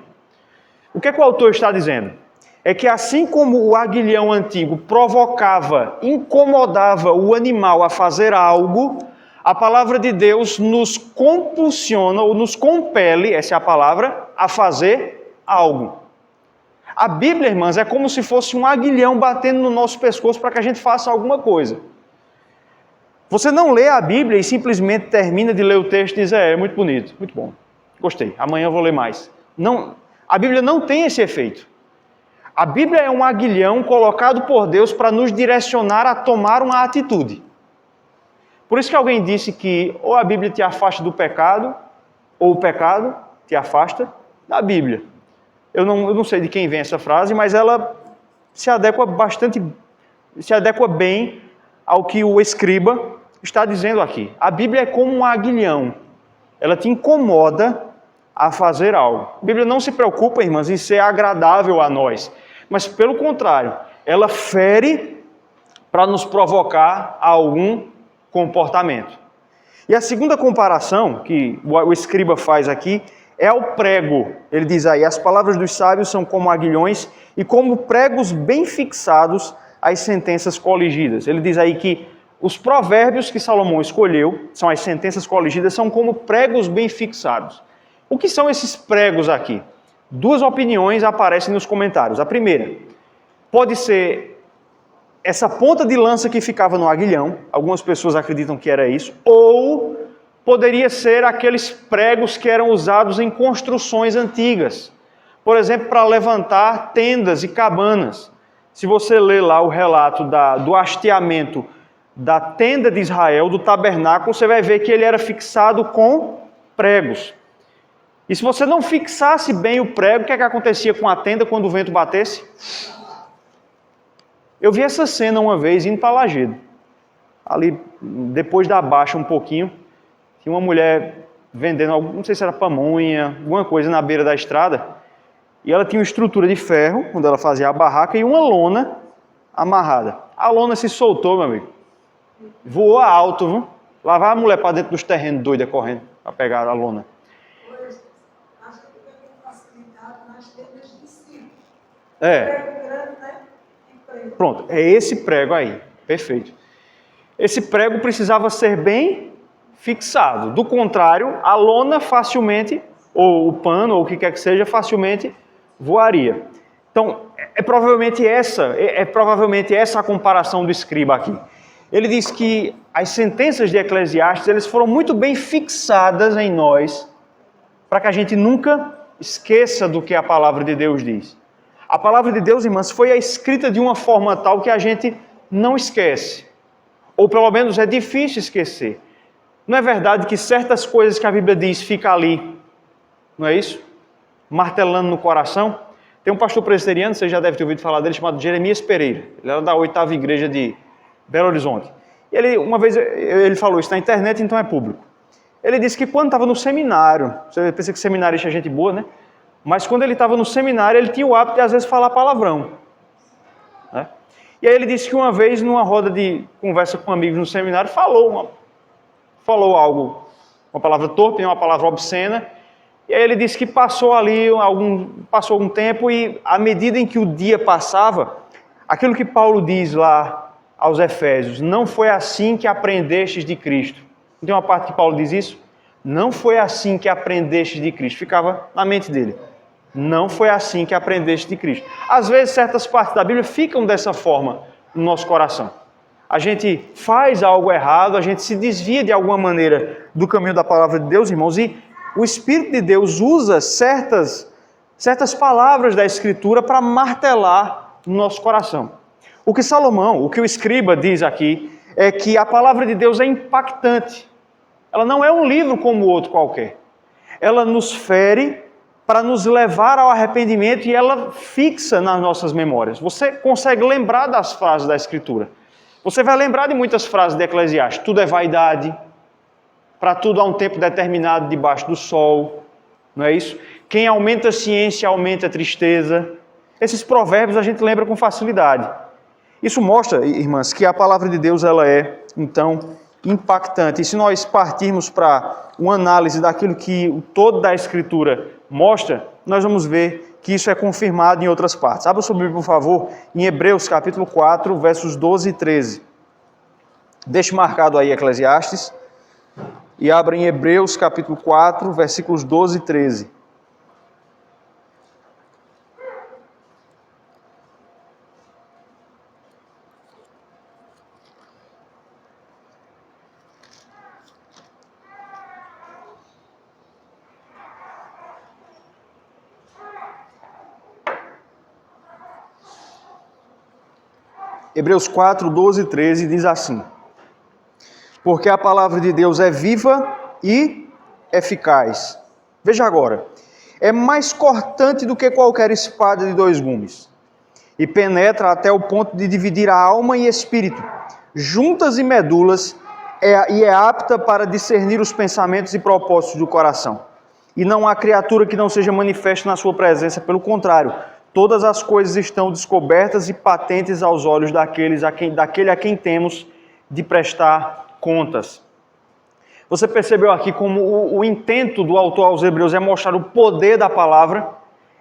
O que é que o autor está dizendo? É que assim como o aguilhão antigo provocava, incomodava o animal a fazer algo, a palavra de Deus nos compulsiona ou nos compele, essa é a palavra, a fazer algo. A Bíblia, irmãs, é como se fosse um aguilhão batendo no nosso pescoço para que a gente faça alguma coisa. Você não lê a Bíblia e simplesmente termina de ler o texto e diz, é muito bonito, muito bom, gostei, amanhã eu vou ler mais. Não, a Bíblia não tem esse efeito. A Bíblia é um aguilhão colocado por Deus para nos direcionar a tomar uma atitude. Por isso que alguém disse que ou a Bíblia te afasta do pecado, ou o pecado te afasta da Bíblia. Eu não sei de quem vem essa frase, mas ela se adequa bem ao que o escriba está dizendo aqui. A Bíblia é como um aguilhão. Ela te incomoda a fazer algo. A Bíblia não se preocupa, irmãs, em ser agradável a nós, mas pelo contrário, ela fere para nos provocar a algum comportamento. E a segunda comparação que o escriba faz aqui é ao prego. Ele diz aí, as palavras dos sábios são como aguilhões e como pregos bem fixados às sentenças coligidas. Ele diz aí que os provérbios que Salomão escolheu, são as sentenças coligidas, são como pregos bem fixados. O que são esses pregos aqui? Duas opiniões aparecem nos comentários. A primeira, pode ser essa ponta de lança que ficava no aguilhão, algumas pessoas acreditam que era isso, ou poderia ser aqueles pregos que eram usados em construções antigas. Por exemplo, para levantar tendas e cabanas. Se você ler lá o relato do hasteamento da tenda de Israel, do tabernáculo, você vai ver que ele era fixado com pregos. E se você não fixasse bem o prego, o que é que acontecia com a tenda quando o vento batesse? Eu vi essa cena uma vez indo para Lajedo. Ali, depois da baixa um pouquinho, tinha uma mulher vendendo, não sei se era pamonha, alguma coisa na beira da estrada, e ela tinha uma estrutura de ferro, quando ela fazia a barraca, e uma lona amarrada. A lona se soltou, meu amigo. Voou alto, viu? Lá vai a mulher para dentro dos terrenos doida correndo para pegar a lona. Hoje, acho que fica com facilidade nas tendas de cima. É. Prego grande, né? E prego. Pronto, é esse prego aí. Perfeito. Esse prego precisava ser bem fixado. Do contrário, a lona facilmente, ou o pano, ou o que quer que seja, facilmente voaria. Então, é provavelmente essa a comparação do escriba aqui. Ele diz que as sentenças de Eclesiastes, eles foram muito bem fixadas em nós, para que a gente nunca esqueça do que a palavra de Deus diz. A palavra de Deus, irmãs, foi escrita de uma forma tal que a gente não esquece. Ou pelo menos é difícil esquecer. Não é verdade que certas coisas que a Bíblia diz ficam ali, não é isso? Martelando no coração. Tem um pastor presbiteriano, você já deve ter ouvido falar dele, chamado Jeremias Pereira. Ele era da 8ª igreja de Belo Horizonte. E ele, uma vez, ele falou isso na internet, então é público. Ele disse que quando estava no seminário, você pensa que seminarista é gente boa, né? Mas quando ele estava no seminário, ele tinha o hábito de às vezes falar palavrão. Né? E aí ele disse que uma vez, numa roda de conversa com amigos no seminário, falou algo, uma palavra torpe, uma palavra obscena. E aí ele disse que passou algum tempo e à medida em que o dia passava, aquilo que Paulo diz lá aos Efésios, não foi assim que aprendestes de Cristo. Não tem uma parte que Paulo diz isso? Não foi assim que aprendestes de Cristo. Ficava na mente dele. Não foi assim que aprendeste de Cristo. Às vezes, certas partes da Bíblia ficam dessa forma no nosso coração. A gente faz algo errado, a gente se desvia de alguma maneira do caminho da palavra de Deus, irmãos, e o Espírito de Deus usa certas palavras da Escritura para martelar no nosso coração. O que o escriba diz aqui, é que a palavra de Deus é impactante. Ela não é um livro como outro qualquer. Ela nos fere para nos levar ao arrependimento e ela fixa nas nossas memórias. Você consegue lembrar das frases da Escritura. Você vai lembrar de muitas frases de Eclesiastes. Tudo é vaidade. Para tudo há um tempo determinado debaixo do sol. Não é isso? Quem aumenta a ciência, aumenta a tristeza. Esses provérbios a gente lembra com facilidade. Isso mostra, irmãs, que a palavra de Deus ela é, então, impactante. E se nós partirmos para uma análise daquilo que o todo da Escritura mostra, nós vamos ver que isso é confirmado em outras partes. Abra sua Bíblia, por favor, em Hebreus capítulo 4, versos 12 e 13. Deixe marcado aí Eclesiastes e abra em Hebreus capítulo 4, versículos 12 e 13. Hebreus 4, 12 e 13 diz assim: porque a palavra de Deus é viva e eficaz. Veja agora, é mais cortante do que qualquer espada de dois gumes, e penetra até o ponto de dividir a alma e espírito, juntas e medulas, e é apta para discernir os pensamentos e propósitos do coração. E não há criatura que não seja manifesta na sua presença, pelo contrário, todas as coisas estão descobertas e patentes aos olhos daquele a quem temos de prestar contas. Você percebeu aqui como o intento do autor aos Hebreus é mostrar o poder da palavra.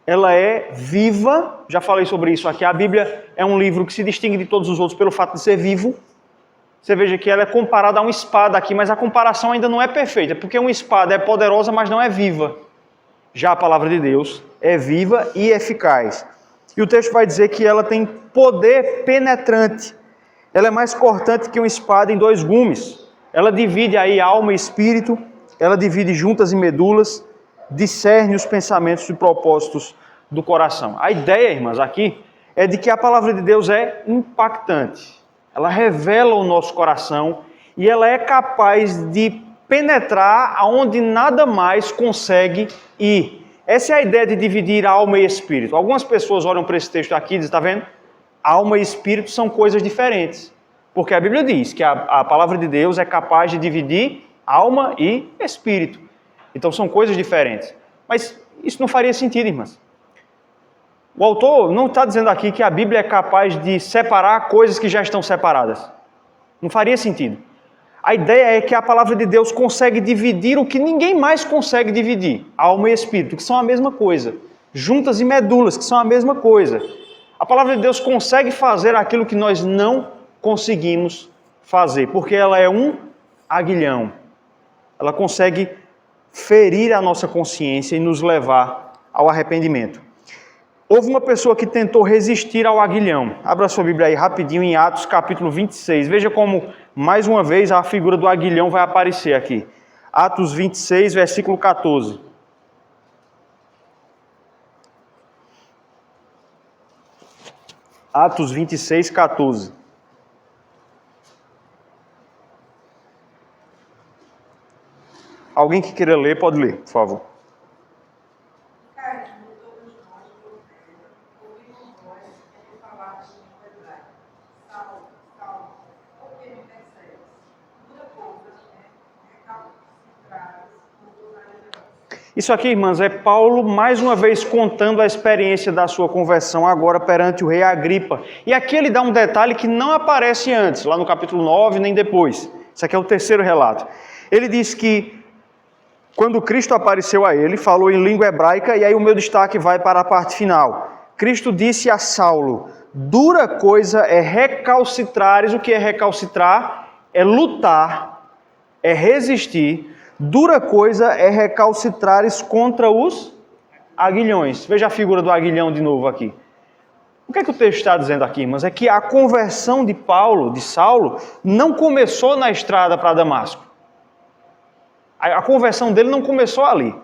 Ela é viva, já falei sobre isso aqui. A Bíblia é um livro que se distingue de todos os outros pelo fato de ser vivo. Você veja que ela é comparada a uma espada aqui, mas a comparação ainda não é perfeita, porque uma espada é poderosa, mas não é viva. Já a palavra de Deus é viva e eficaz. E o texto vai dizer que ela tem poder penetrante. Ela é mais cortante que uma espada em dois gumes. Ela divide aí alma e espírito, ela divide juntas e medulas, discerne os pensamentos e propósitos do coração. A ideia, irmãs, aqui é de que a palavra de Deus é impactante. Ela revela o nosso coração e ela é capaz de penetrar aonde nada mais consegue ir. Essa é a ideia de dividir alma e espírito. Algumas pessoas olham para esse texto aqui e dizem, está vendo? Alma e espírito são coisas diferentes. Porque a Bíblia diz que a palavra de Deus é capaz de dividir alma e espírito. Então são coisas diferentes. Mas isso não faria sentido, irmãs. O autor não está dizendo aqui que a Bíblia é capaz de separar coisas que já estão separadas. Não faria sentido. A ideia é que a palavra de Deus consegue dividir o que ninguém mais consegue dividir. Alma e espírito, que são a mesma coisa. Juntas e medulas, que são a mesma coisa. A palavra de Deus consegue fazer aquilo que nós não conseguimos fazer, porque ela é um aguilhão. Ela consegue ferir a nossa consciência e nos levar ao arrependimento. Houve uma pessoa que tentou resistir ao aguilhão. Abra sua Bíblia aí rapidinho em Atos capítulo 26. Veja como, mais uma vez, a figura do aguilhão vai aparecer aqui. Atos 26, versículo 14. Atos 26, 14. Alguém que queira ler, pode ler, por favor. Isso aqui, irmãs, é Paulo mais uma vez contando a experiência da sua conversão agora perante o rei Agripa. E aqui ele dá um detalhe que não aparece antes, lá no capítulo 9, nem depois. Isso aqui é o terceiro relato. Ele diz que quando Cristo apareceu a ele, falou em língua hebraica, e aí o meu destaque vai para a parte final. Cristo disse a Saulo, dura coisa é recalcitrares. O que é recalcitrar? É lutar, é resistir. Dura coisa é recalcitrares contra os aguilhões. Veja a figura do aguilhão de novo aqui. O que é que o texto está dizendo aqui, irmãos? É que a conversão de Paulo, de Saulo, não começou na estrada para Damasco. A conversão dele não começou ali.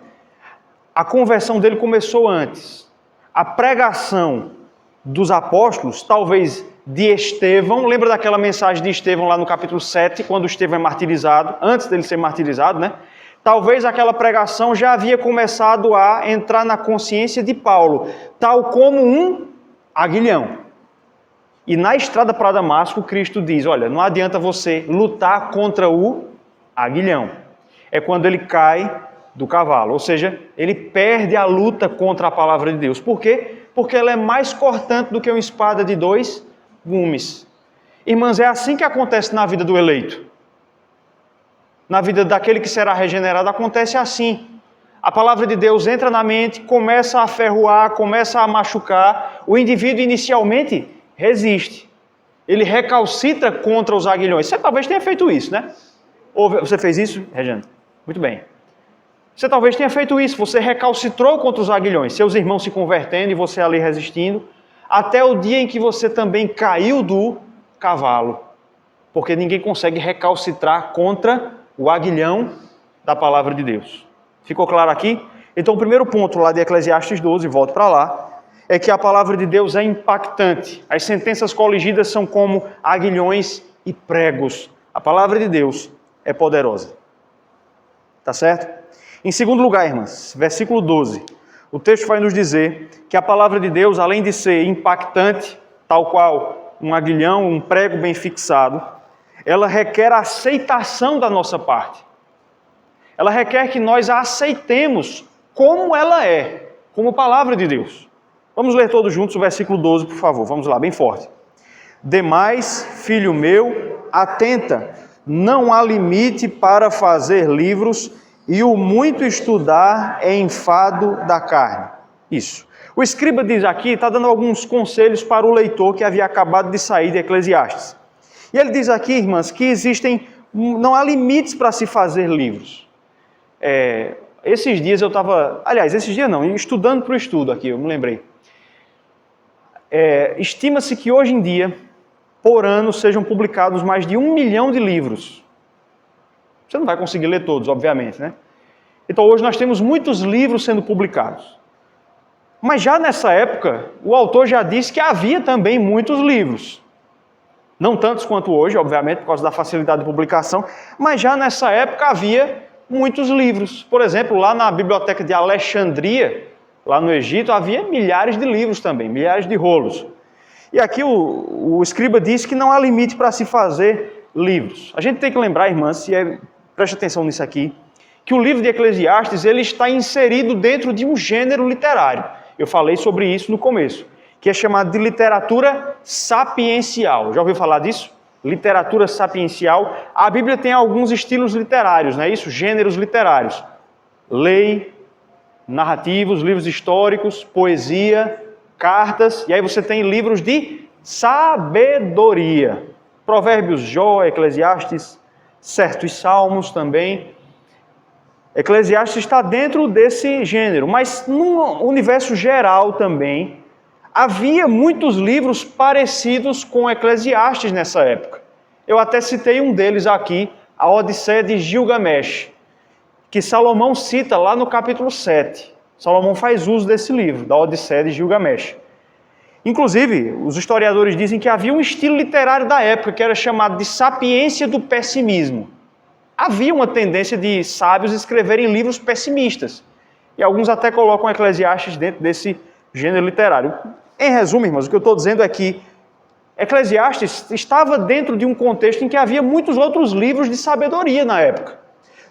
A conversão dele começou antes. A pregação dos apóstolos, talvez de Estevão, lembra daquela mensagem de Estevão lá no capítulo 7, quando Estevão é martirizado, antes dele ser martirizado, né? Talvez aquela pregação já havia começado a entrar na consciência de Paulo, tal como um aguilhão. E na estrada para Damasco, Cristo diz, olha, não adianta você lutar contra o aguilhão. É quando ele cai do cavalo, ou seja, ele perde a luta contra a palavra de Deus. Por quê? Porque ela é mais cortante do que uma espada de dois gumes. Irmãs, é assim que acontece na vida do eleito. Na vida daquele que será regenerado, acontece assim. A palavra de Deus entra na mente, começa a ferroar, começa a machucar. O indivíduo inicialmente resiste. Ele recalcitra contra os aguilhões. Você talvez tenha feito isso, né? Ou você fez isso, Regina? Muito bem. Você talvez tenha feito isso. Você recalcitrou contra os aguilhões. Seus irmãos se convertendo e você ali resistindo. Até o dia em que você também caiu do cavalo. Porque ninguém consegue recalcitrar contra o aguilhão da palavra de Deus. Ficou claro aqui? Então o primeiro ponto lá de Eclesiastes 12, volto para lá, é que a palavra de Deus é impactante. As sentenças coligidas são como aguilhões e pregos. A palavra de Deus é poderosa. Tá certo? Em segundo lugar, irmãs, versículo 12. O texto vai nos dizer que a palavra de Deus, além de ser impactante, tal qual um aguilhão, um prego bem fixado, ela requer a aceitação da nossa parte. Ela requer que nós a aceitemos como ela é, como palavra de Deus. Vamos ler todos juntos o versículo 12, por favor. Vamos lá, bem forte. Demais, filho meu, atenta, não há limite para fazer livros, e o muito estudar é enfado da carne. Isso. O escriba diz aqui, está dando alguns conselhos para o leitor que havia acabado de sair de Eclesiastes. E ele diz aqui, irmãs, que não há limites para se fazer livros. Esses dias eu estava, esses dias não, estudando para o estudo aqui, eu me lembrei. Estima-se que hoje em dia, por ano, sejam publicados mais de 1 milhão de livros. Você não vai conseguir ler todos, obviamente, né? Então hoje nós temos muitos livros sendo publicados. Mas já nessa época, o autor já disse que havia também muitos livros. Não tantos quanto hoje, obviamente, por causa da facilidade de publicação, mas já nessa época havia muitos livros. Por exemplo, lá na biblioteca de Alexandria, lá no Egito, havia milhares de livros também, milhares de rolos. E aqui o escriba diz que não há limite para se fazer livros. A gente tem que lembrar, irmãs, preste atenção nisso aqui, que o livro de Eclesiastes ele está inserido dentro de um gênero literário. Eu falei sobre isso no começo, que é chamado de literatura sapiencial. Já ouviu falar disso? Literatura sapiencial. A Bíblia tem alguns estilos literários, não é isso? Gêneros literários. Lei, narrativos, livros históricos, poesia, cartas, e aí você tem livros de sabedoria. Provérbios, Jó, Eclesiastes, certos salmos também. Eclesiastes está dentro desse gênero, mas no universo geral também, havia muitos livros parecidos com Eclesiastes nessa época. Eu até citei um deles aqui, a Odisseia de Gilgamesh, que Salomão cita lá no capítulo 7. Salomão faz uso desse livro, da Odisseia de Gilgamesh. Inclusive, os historiadores dizem que havia um estilo literário da época que era chamado de sapiência do pessimismo. Havia uma tendência de sábios escreverem livros pessimistas. E alguns até colocam Eclesiastes dentro desse gênero literário. Em resumo, irmãos, o que eu estou dizendo é que Eclesiastes estava dentro de um contexto em que havia muitos outros livros de sabedoria na época.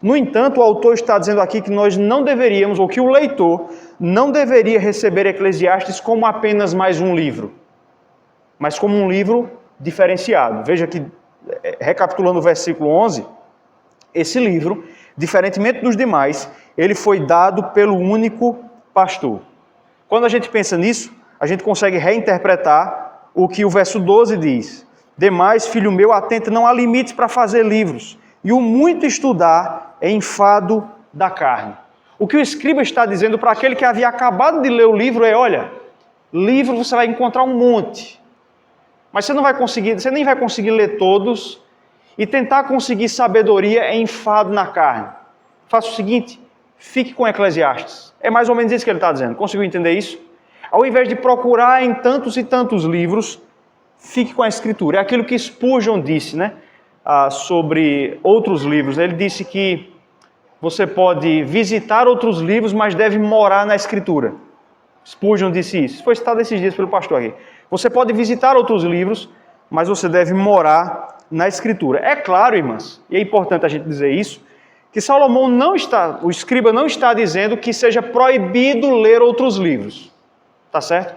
No entanto, o autor está dizendo aqui que nós não deveríamos, ou que o leitor não deveria receber Eclesiastes como apenas mais um livro, mas como um livro diferenciado. Veja que, recapitulando o versículo 11, esse livro, diferentemente dos demais, ele foi dado pelo único pastor. Quando a gente pensa nisso, a gente consegue reinterpretar o que o verso 12 diz. Demais, filho meu, atenta, não há limites para fazer livros, e o muito estudar é enfado da carne. O que o escriba está dizendo para aquele que havia acabado de ler o livro é, olha, livro você vai encontrar um monte, mas você nem vai conseguir ler todos, e tentar conseguir sabedoria é enfado na carne. Faça o seguinte, fique com Eclesiastes. É mais ou menos isso que ele está dizendo. Conseguiu entender isso? Ao invés de procurar em tantos e tantos livros, fique com a Escritura. É aquilo que Spurgeon disse, né? Sobre outros livros. Ele disse que você pode visitar outros livros, mas deve morar na Escritura. Spurgeon disse isso. Foi citado esses dias pelo pastor aqui. Você pode visitar outros livros, mas você deve morar na Escritura. É claro, irmãs, e é importante a gente dizer isso, que o escriba não está dizendo que seja proibido ler outros livros. Tá certo?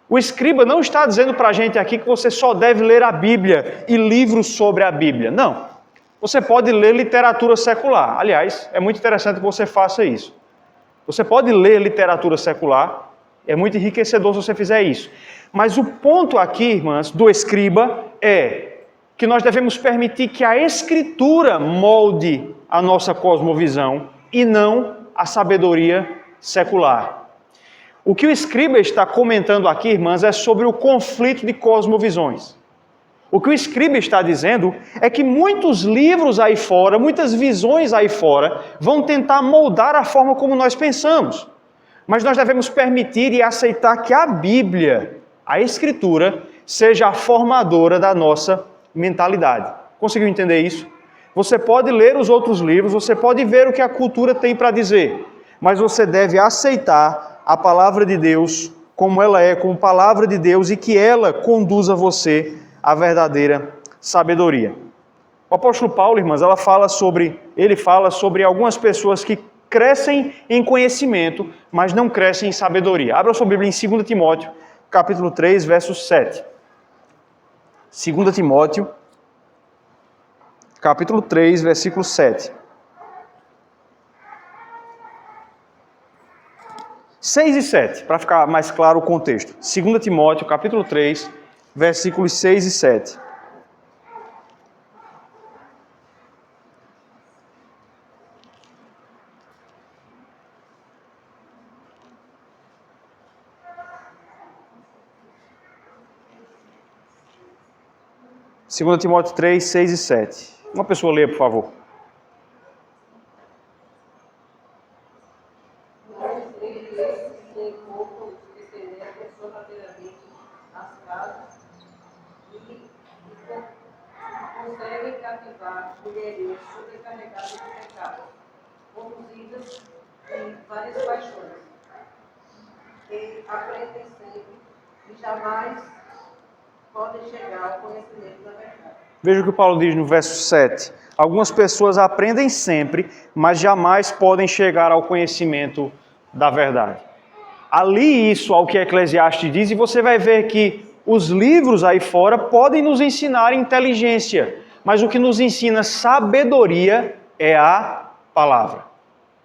O escriba não está dizendo para a gente aqui que você só deve ler a Bíblia e livros sobre a Bíblia. Não. Você pode ler literatura secular. Aliás, é muito interessante que você faça isso. Você pode ler literatura secular, é muito enriquecedor se você fizer isso. Mas o ponto aqui, irmãs, do escriba é que nós devemos permitir que a Escritura molde a nossa cosmovisão e não a sabedoria secular. O que o escriba está comentando aqui, irmãs, é sobre o conflito de cosmovisões. O que o escriba está dizendo é que muitos livros aí fora, muitas visões aí fora, vão tentar moldar a forma como nós pensamos. Mas nós devemos permitir e aceitar que a Bíblia, a Escritura, seja a formadora da nossa mentalidade. Conseguiu entender isso? Você pode ler os outros livros, você pode ver o que a cultura tem para dizer, mas você deve aceitar a palavra de Deus como ela é, como palavra de Deus, e que ela conduza você à verdadeira sabedoria. O apóstolo Paulo, irmãs, ele fala sobre algumas pessoas que crescem em conhecimento, mas não crescem em sabedoria. Abra sua Bíblia em 2 Timóteo, capítulo 3, verso 7. 2 Timóteo, capítulo 3, versículo 7. 6 e 7, para ficar mais claro o contexto. 2 Timóteo, capítulo 3, versículos 6 e 7. Segundo Timóteo 3, 6 e 7. Uma pessoa leia, por favor. Conseguem cativar mulheres sobrecarregadas de pecado, conduzidas em várias paixões, que aprendem sempre e jamais podem chegar ao conhecimento da verdade. Veja o que o Paulo diz no verso 7. Algumas pessoas aprendem sempre, mas jamais podem chegar ao conhecimento da verdade. Ali isso ao que Eclesiastes diz, e você vai ver que os livros aí fora podem nos ensinar inteligência, mas o que nos ensina sabedoria é a palavra.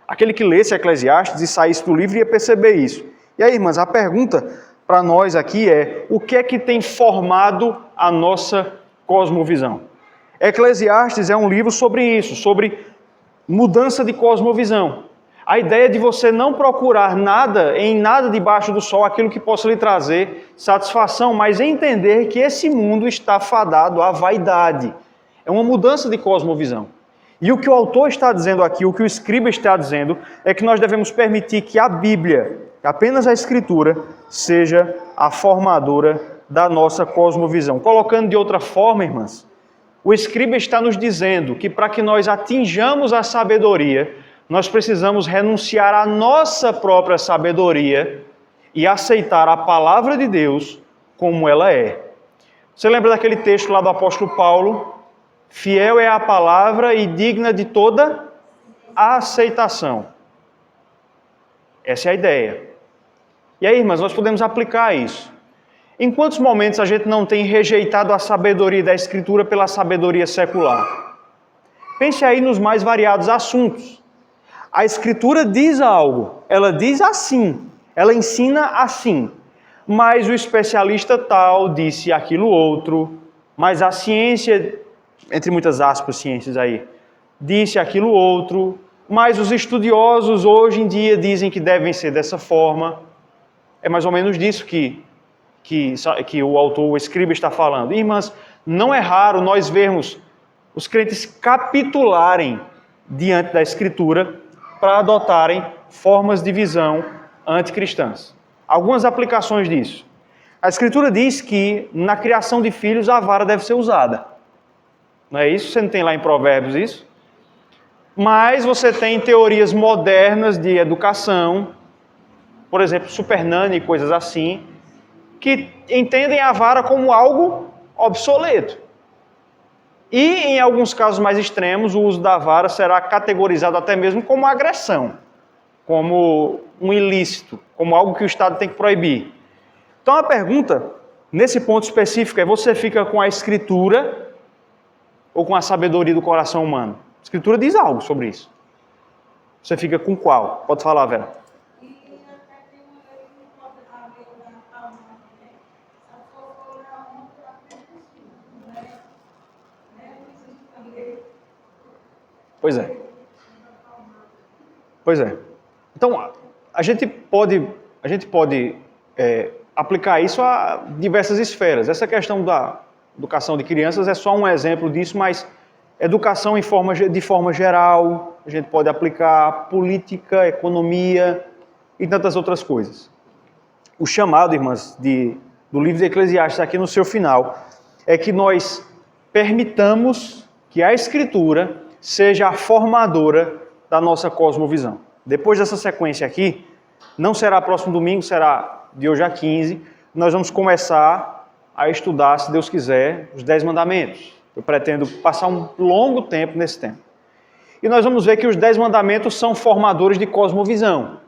Aquele que lesse Eclesiastes e saísse do livro ia perceber isso. E aí, irmãs, a pergunta para nós aqui é: o que é que tem formado a nossa cosmovisão? Eclesiastes é um livro sobre isso, sobre mudança de cosmovisão. A ideia de você não procurar nada, em nada debaixo do sol, aquilo que possa lhe trazer satisfação, mas entender que esse mundo está fadado à vaidade. É uma mudança de cosmovisão. E o que o autor está dizendo aqui, o que o escriba está dizendo, é que nós devemos permitir que a Bíblia, apenas a Escritura, seja a formadora da nossa cosmovisão. Colocando de outra forma, irmãs, o escriba está nos dizendo que para que nós atinjamos a sabedoria, nós precisamos renunciar à nossa própria sabedoria e aceitar a palavra de Deus como ela é. Você lembra daquele texto lá do apóstolo Paulo? Fiel é a palavra e digna de toda a aceitação. Essa é a ideia. E aí, irmãs, nós podemos aplicar isso. Em quantos momentos a gente não tem rejeitado a sabedoria da Escritura pela sabedoria secular? Pense aí nos mais variados assuntos. A Escritura diz algo, ela diz assim, ela ensina assim, mas o especialista tal disse aquilo outro, mas a ciência, entre muitas aspas, ciências aí, disse aquilo outro, mas os estudiosos hoje em dia dizem que devem ser dessa forma. É mais ou menos disso que o autor, o escriba, está falando. Irmãs, não é raro nós vermos os crentes capitularem diante da Escritura para adotarem formas de visão anticristãs. Algumas aplicações disso. A Escritura diz que na criação de filhos a vara deve ser usada. Não é isso? Você não tem lá em Provérbios isso? Mas você tem teorias modernas de educação, por exemplo, Super Nanny e coisas assim, que entendem a vara como algo obsoleto. E, em alguns casos mais extremos, o uso da vara será categorizado até mesmo como agressão, como um ilícito, como algo que o Estado tem que proibir. Então a pergunta, nesse ponto específico, é: você fica com a Escritura ou com a sabedoria do coração humano? A Escritura diz algo sobre isso. Você fica com qual? Pode falar, Vera. Pois é. Pois é. Então, a gente pode aplicar isso a diversas esferas. Essa questão da educação de crianças é só um exemplo disso, mas educação de forma geral, a gente pode aplicar política, economia, e tantas outras coisas. O chamado, irmãs, do livro de Eclesiastes aqui no seu final, é que nós permitamos que a Escritura seja a formadora da nossa cosmovisão. Depois dessa sequência aqui, não será próximo domingo, será de hoje a 15, nós vamos começar a estudar, se Deus quiser, os 10 mandamentos. Eu pretendo passar um longo tempo nesse tema. E nós vamos ver que os 10 mandamentos são formadores de cosmovisão,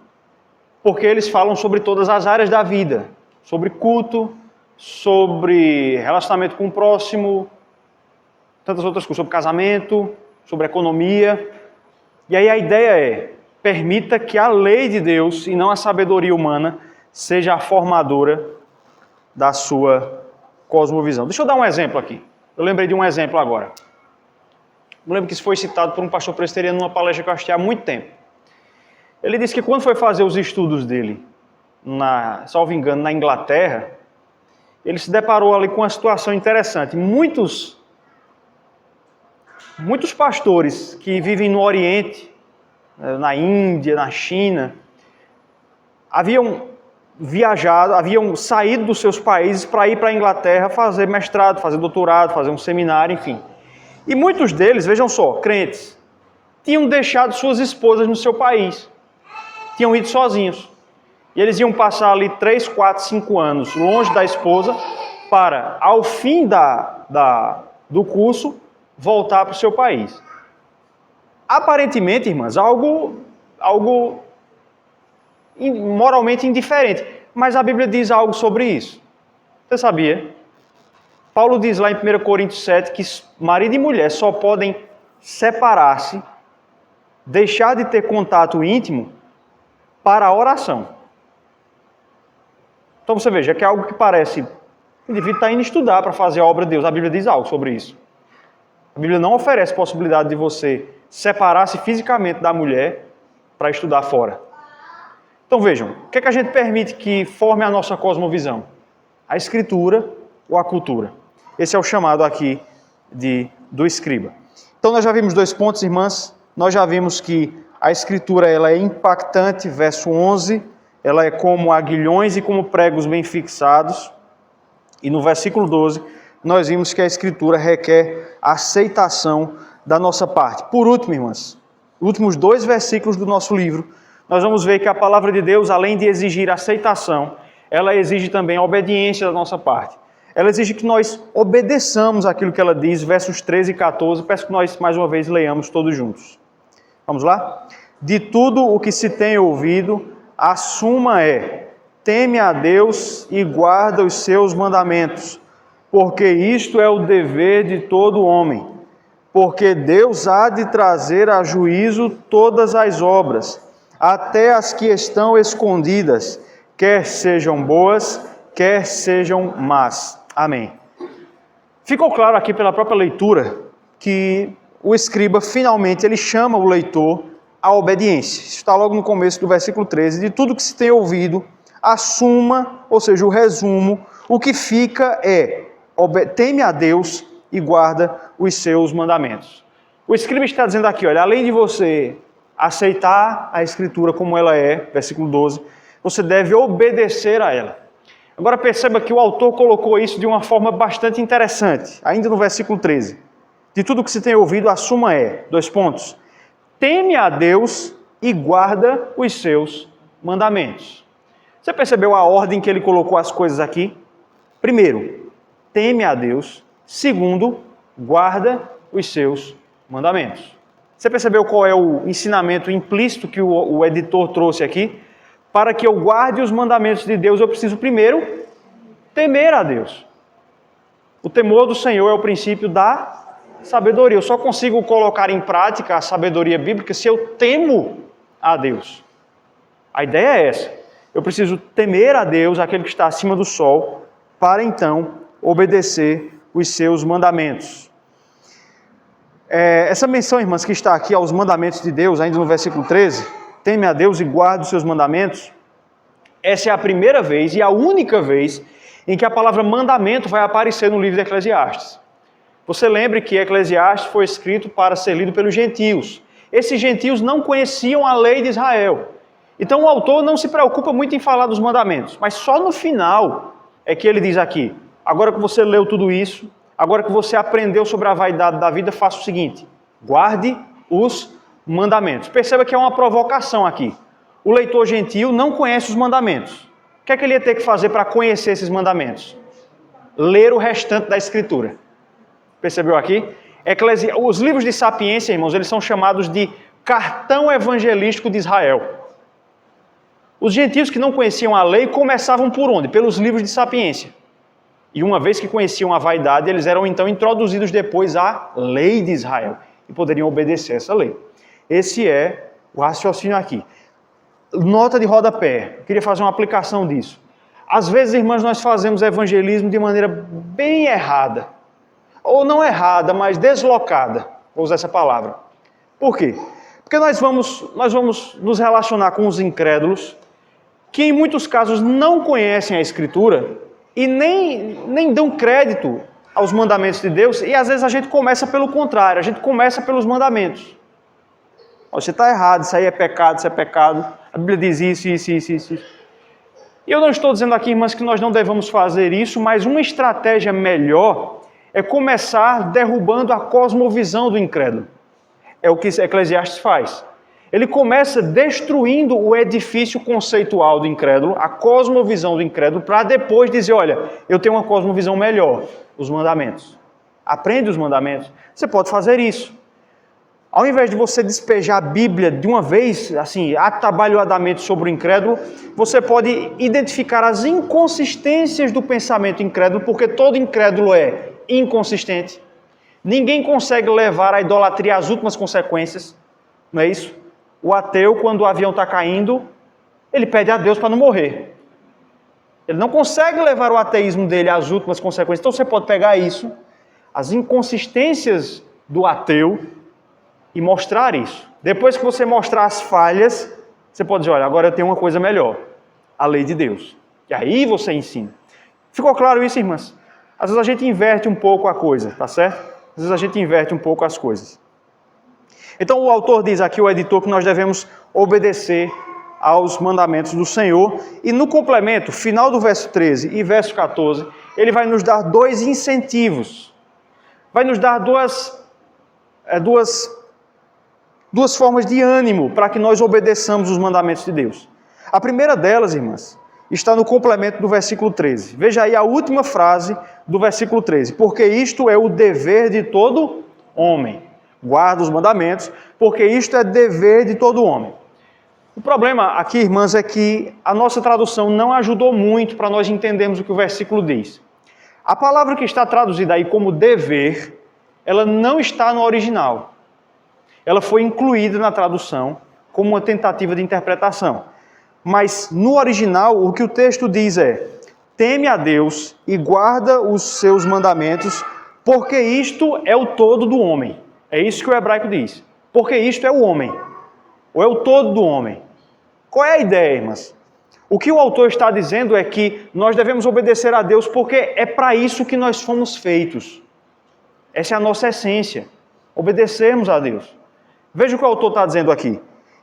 porque eles falam sobre todas as áreas da vida, sobre culto, sobre relacionamento com o próximo, tantas outras coisas, sobre casamento, sobre economia. E aí a ideia é, permita que a lei de Deus, e não a sabedoria humana, seja a formadora da sua cosmovisão. Deixa eu dar um exemplo aqui. Eu lembrei de um exemplo agora. Eu lembro que isso foi citado por um pastor presbiteriano numa palestra que eu assisti há muito tempo. Ele disse que quando foi fazer os estudos dele, salvo engano, na Inglaterra, ele se deparou ali com uma situação interessante. Muitos pastores que vivem no Oriente, na Índia, na China, haviam saído dos seus países para ir para a Inglaterra fazer mestrado, fazer doutorado, fazer um seminário, enfim. E muitos deles, vejam só, crentes, tinham deixado suas esposas no seu país, tinham ido sozinhos. E eles iam passar ali 3, 4, 5 anos longe da esposa para, ao fim do curso, voltar para o seu país. Aparentemente, irmãs, algo moralmente indiferente. Mas a Bíblia diz algo sobre isso. Você sabia? Paulo diz lá em 1 Coríntios 7 que marido e mulher só podem separar-se, deixar de ter contato íntimo para a oração. Então você veja que é algo que parece, o indivíduo está indo estudar para fazer a obra de Deus. A Bíblia diz algo sobre isso. A Bíblia não oferece possibilidade de você separar-se fisicamente da mulher para estudar fora. Então vejam, o que é que a gente permite que forme a nossa cosmovisão? A Escritura ou a cultura? Esse é o chamado aqui do escriba. Então nós já vimos 2 pontos, irmãs. Nós já vimos que a Escritura ela é impactante, verso 11, ela é como aguilhões e como pregos bem fixados. E no versículo 12, nós vimos que a Escritura requer aceitação da nossa parte. Por último, irmãs, os últimos 2 versículos do nosso livro, nós vamos ver que a palavra de Deus, além de exigir aceitação, ela exige também a obediência da nossa parte. Ela exige que nós obedeçamos aquilo que ela diz, versos 13 e 14. Peço que nós, mais uma vez, leiamos todos juntos. Vamos lá? De tudo o que se tem ouvido, a suma é: teme a Deus e guarda os seus mandamentos, porque isto é o dever de todo homem. Porque Deus há de trazer a juízo todas as obras, até as que estão escondidas, quer sejam boas, quer sejam más. Amém. Ficou claro aqui pela própria leitura que o escriba finalmente ele chama o leitor à obediência. Isso está logo no começo do versículo 13. De tudo que se tem ouvido, a suma, ou seja, o resumo, o que fica é: teme a Deus e guarda os seus mandamentos. O escriba está dizendo aqui, olha, além de você aceitar a Escritura como ela é, versículo 12, você deve obedecer a ela. Agora perceba que o autor colocou isso de uma forma bastante interessante, ainda no versículo 13. De tudo que se tem ouvido, a suma é, 2 pontos, teme a Deus e guarda os seus mandamentos. Você percebeu a ordem que ele colocou as coisas aqui? Primeiro, teme a Deus. Segundo, guarda os seus mandamentos. Você percebeu qual é o ensinamento implícito que o editor trouxe aqui? Para que eu guarde os mandamentos de Deus, eu preciso primeiro temer a Deus. O temor do Senhor é o princípio da sabedoria. Eu só consigo colocar em prática a sabedoria bíblica se eu temo a Deus. A ideia é essa. Eu preciso temer a Deus, aquele que está acima do sol, para então obedecer os seus mandamentos. Essa menção, irmãs, que está aqui aos mandamentos de Deus, ainda no versículo 13, teme a Deus e guarda os seus mandamentos, essa é a primeira vez e a única vez em que a palavra mandamento vai aparecer no livro de Eclesiastes. Você lembre que Eclesiastes foi escrito para ser lido pelos gentios. Esses gentios não conheciam a lei de Israel. Então o autor não se preocupa muito em falar dos mandamentos, mas só no final é que ele diz aqui, agora que você leu tudo isso, agora que você aprendeu sobre a vaidade da vida, faça o seguinte, guarde os mandamentos. Perceba que é uma provocação aqui. O leitor gentil não conhece os mandamentos. O que é que ele ia ter que fazer para conhecer esses mandamentos? Ler o restante da Escritura. Percebeu aqui? Os livros de sapiência, irmãos, eles são chamados de cartão evangelístico de Israel. Os gentios que não conheciam a lei começavam por onde? Pelos livros de sapiência. E uma vez que conheciam a vaidade, eles eram então introduzidos depois à lei de Israel. E poderiam obedecer essa lei. Esse é o raciocínio aqui. Nota de rodapé. Eu queria fazer uma aplicação disso. Às vezes, irmãos, nós fazemos evangelismo de maneira bem errada. Ou não errada, mas deslocada. Vou usar essa palavra. Por quê? Porque nós vamos nos relacionar com os incrédulos que em muitos casos não conhecem a Escritura e nem dão crédito aos mandamentos de Deus, e às vezes a gente começa pelo contrário, a gente começa pelos mandamentos. Você está errado, isso aí é pecado, isso é pecado, a Bíblia diz isso. E eu não estou dizendo aqui, irmãs, que nós não devamos fazer isso, mas uma estratégia melhor é começar derrubando a cosmovisão do incrédulo. É o que Eclesiastes faz. Ele começa destruindo o edifício conceitual do incrédulo, a cosmovisão do incrédulo, para depois dizer, olha, eu tenho uma cosmovisão melhor, os mandamentos. Aprende os mandamentos. Você pode fazer isso. Ao invés de você despejar a Bíblia de uma vez, assim, atabalhoadamente sobre o incrédulo, você pode identificar as inconsistências do pensamento incrédulo, porque todo incrédulo é inconsistente. Ninguém consegue levar a idolatria às últimas consequências, não é isso? O ateu, quando o avião está caindo, ele pede a Deus para não morrer. Ele não consegue levar o ateísmo dele às últimas consequências. Então você pode pegar isso, as inconsistências do ateu, e mostrar isso. Depois que você mostrar as falhas, você pode dizer, olha, agora eu tenho uma coisa melhor, a lei de Deus. E aí você ensina. Ficou claro isso, irmãs? Às vezes a gente inverte um pouco a coisa, tá certo? Às vezes a gente inverte um pouco as coisas. Então o autor diz aqui, o editor, que nós devemos obedecer aos mandamentos do Senhor. E no complemento, final do verso 13 e verso 14, ele vai nos dar dois incentivos. Vai nos dar duas formas de ânimo para que nós obedeçamos os mandamentos de Deus. A primeira delas, irmãs, está no complemento do versículo 13. Veja aí a última frase do versículo 13. Porque isto é o dever de todo homem. Guarda os mandamentos, porque isto é dever de todo homem. O problema aqui, irmãs, é que a nossa tradução não ajudou muito para nós entendermos o que o versículo diz. A palavra que está traduzida aí como dever, ela não está no original. Ela foi incluída na tradução como uma tentativa de interpretação. Mas no original, o que o texto diz é: teme a Deus e guarda os seus mandamentos, porque isto é o todo do homem. É isso que o hebraico diz. Porque isto é o homem. Ou é o todo do homem. Qual é a ideia, irmãs? O que o autor está dizendo é que nós devemos obedecer a Deus porque é para isso que nós fomos feitos. Essa é a nossa essência. Obedecermos a Deus. Veja o que o autor está dizendo aqui.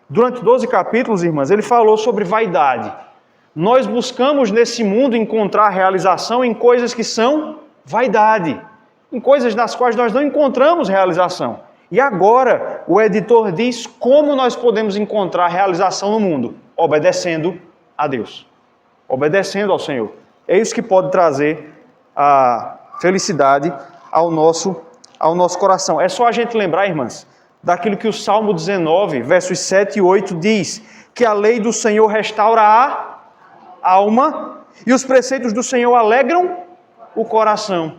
Durante 12 capítulos, irmãs, ele falou sobre vaidade. Nós buscamos nesse mundo encontrar realização em coisas que são vaidade. Em coisas nas quais nós não encontramos realização. E agora, o editor diz como nós podemos encontrar realização no mundo. Obedecendo a Deus. Obedecendo ao Senhor. É isso que pode trazer a felicidade ao nosso coração. É só a gente lembrar, irmãs, daquilo que o Salmo 19, versos 7 e 8 diz, que a lei do Senhor restaura a alma e os preceitos do Senhor alegram o coração.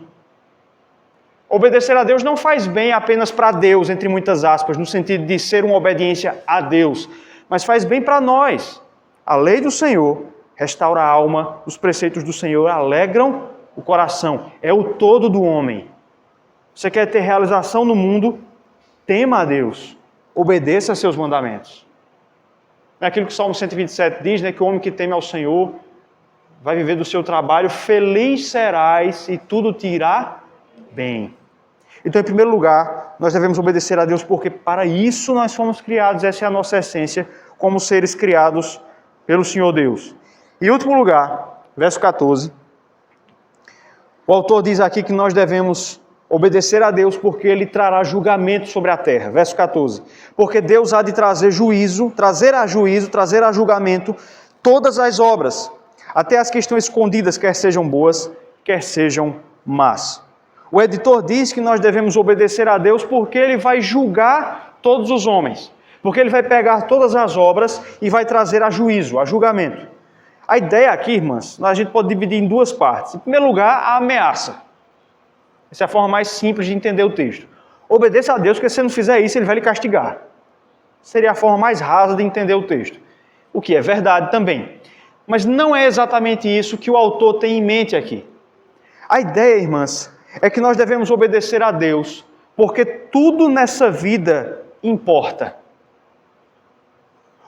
Obedecer a Deus não faz bem apenas para Deus, entre muitas aspas, no sentido de ser uma obediência a Deus, mas faz bem para nós. A lei do Senhor restaura a alma, os preceitos do Senhor alegram o coração. É o todo do homem. Você quer ter realização no mundo? Tema a Deus, obedeça a seus mandamentos. É aquilo que o Salmo 127 diz, né, que o homem que teme ao Senhor vai viver do seu trabalho, feliz serás e tudo te irá bem. Então, em primeiro lugar, nós devemos obedecer a Deus porque para isso nós fomos criados, essa é a nossa essência, como seres criados pelo Senhor Deus. Em último lugar, verso 14, o autor diz aqui que nós devemos obedecer a Deus porque Ele trará julgamento sobre a terra. Verso 14. Porque Deus há de trazer a julgamento todas as obras, até as que estão escondidas, quer sejam boas, quer sejam más. O editor diz que nós devemos obedecer a Deus porque Ele vai julgar todos os homens. Porque Ele vai pegar todas as obras e vai trazer a juízo, a julgamento. A ideia aqui, irmãs, a gente pode dividir em duas partes. Em primeiro lugar, a ameaça. Essa é a forma mais simples de entender o texto. Obedeça a Deus, porque se você não fizer isso, Ele vai lhe castigar. Seria a forma mais rasa de entender o texto. O que é verdade também. Mas não é exatamente isso que o autor tem em mente aqui. A ideia, irmãs, é que nós devemos obedecer a Deus, porque tudo nessa vida importa.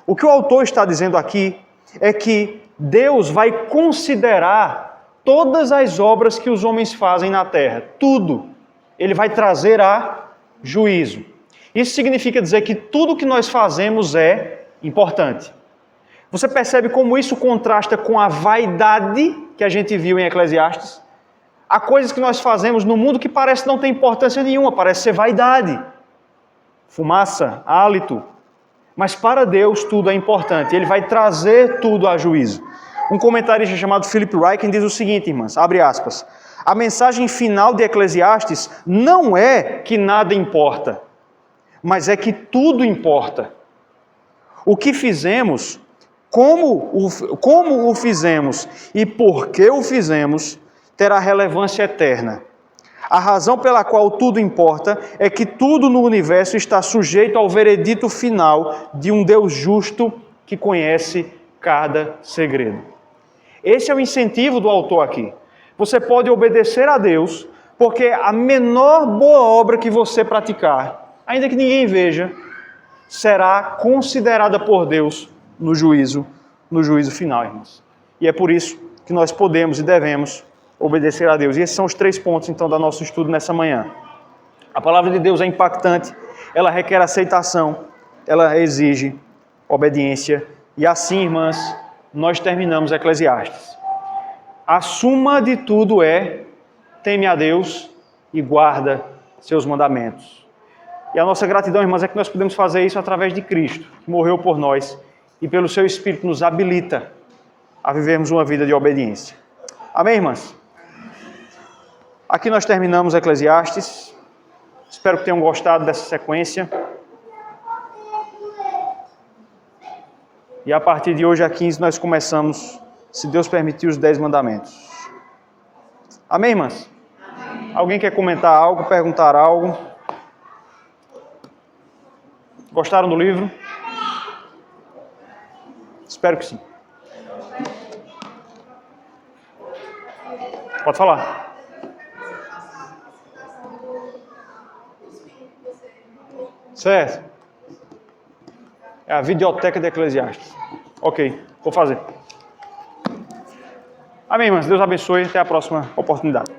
O que o autor está dizendo aqui é que Deus vai considerar todas as obras que os homens fazem na terra. Tudo. Ele vai trazer a juízo. Isso significa dizer que tudo que nós fazemos é importante. Você percebe como isso contrasta com a vaidade que a gente viu em Eclesiastes? Há coisas que nós fazemos no mundo que parece não ter importância nenhuma, parece ser vaidade. Fumaça, hálito. Mas para Deus tudo é importante. Ele vai trazer tudo a juízo. Um comentarista chamado Philip Ryken diz o seguinte, irmãs, abre aspas. A mensagem final de Eclesiastes não é que nada importa, mas é que tudo importa. O que fizemos, como o fizemos e por que o fizemos, terá relevância eterna. A razão pela qual tudo importa é que tudo no universo está sujeito ao veredito final de um Deus justo que conhece cada segredo. Esse é o incentivo do autor aqui. Você pode obedecer a Deus, porque a menor boa obra que você praticar, ainda que ninguém veja, será considerada por Deus no juízo final, irmãos. E é por isso que nós podemos e devemos obedecer a Deus. E esses são os 3 pontos, então, do nosso estudo nessa manhã. A palavra de Deus é impactante, ela requer aceitação, ela exige obediência. E assim, irmãs, nós terminamos Eclesiastes. A suma de tudo é: teme a Deus e guarda seus mandamentos. E a nossa gratidão, irmãs, é que nós podemos fazer isso através de Cristo, que morreu por nós e pelo seu Espírito nos habilita a vivermos uma vida de obediência. Amém, irmãs? Aqui nós terminamos Eclesiastes. Espero que tenham gostado dessa sequência. E a partir de hoje a 15 nós começamos, se Deus permitir, os 10 mandamentos. Amém, irmãs? Amém. Alguém quer comentar algo, perguntar algo? Gostaram do livro? Espero que sim. Pode falar. Certo. É a videoteca de Eclesiastes. Ok, vou fazer. Amém, irmãs. Deus abençoe. Até a próxima oportunidade.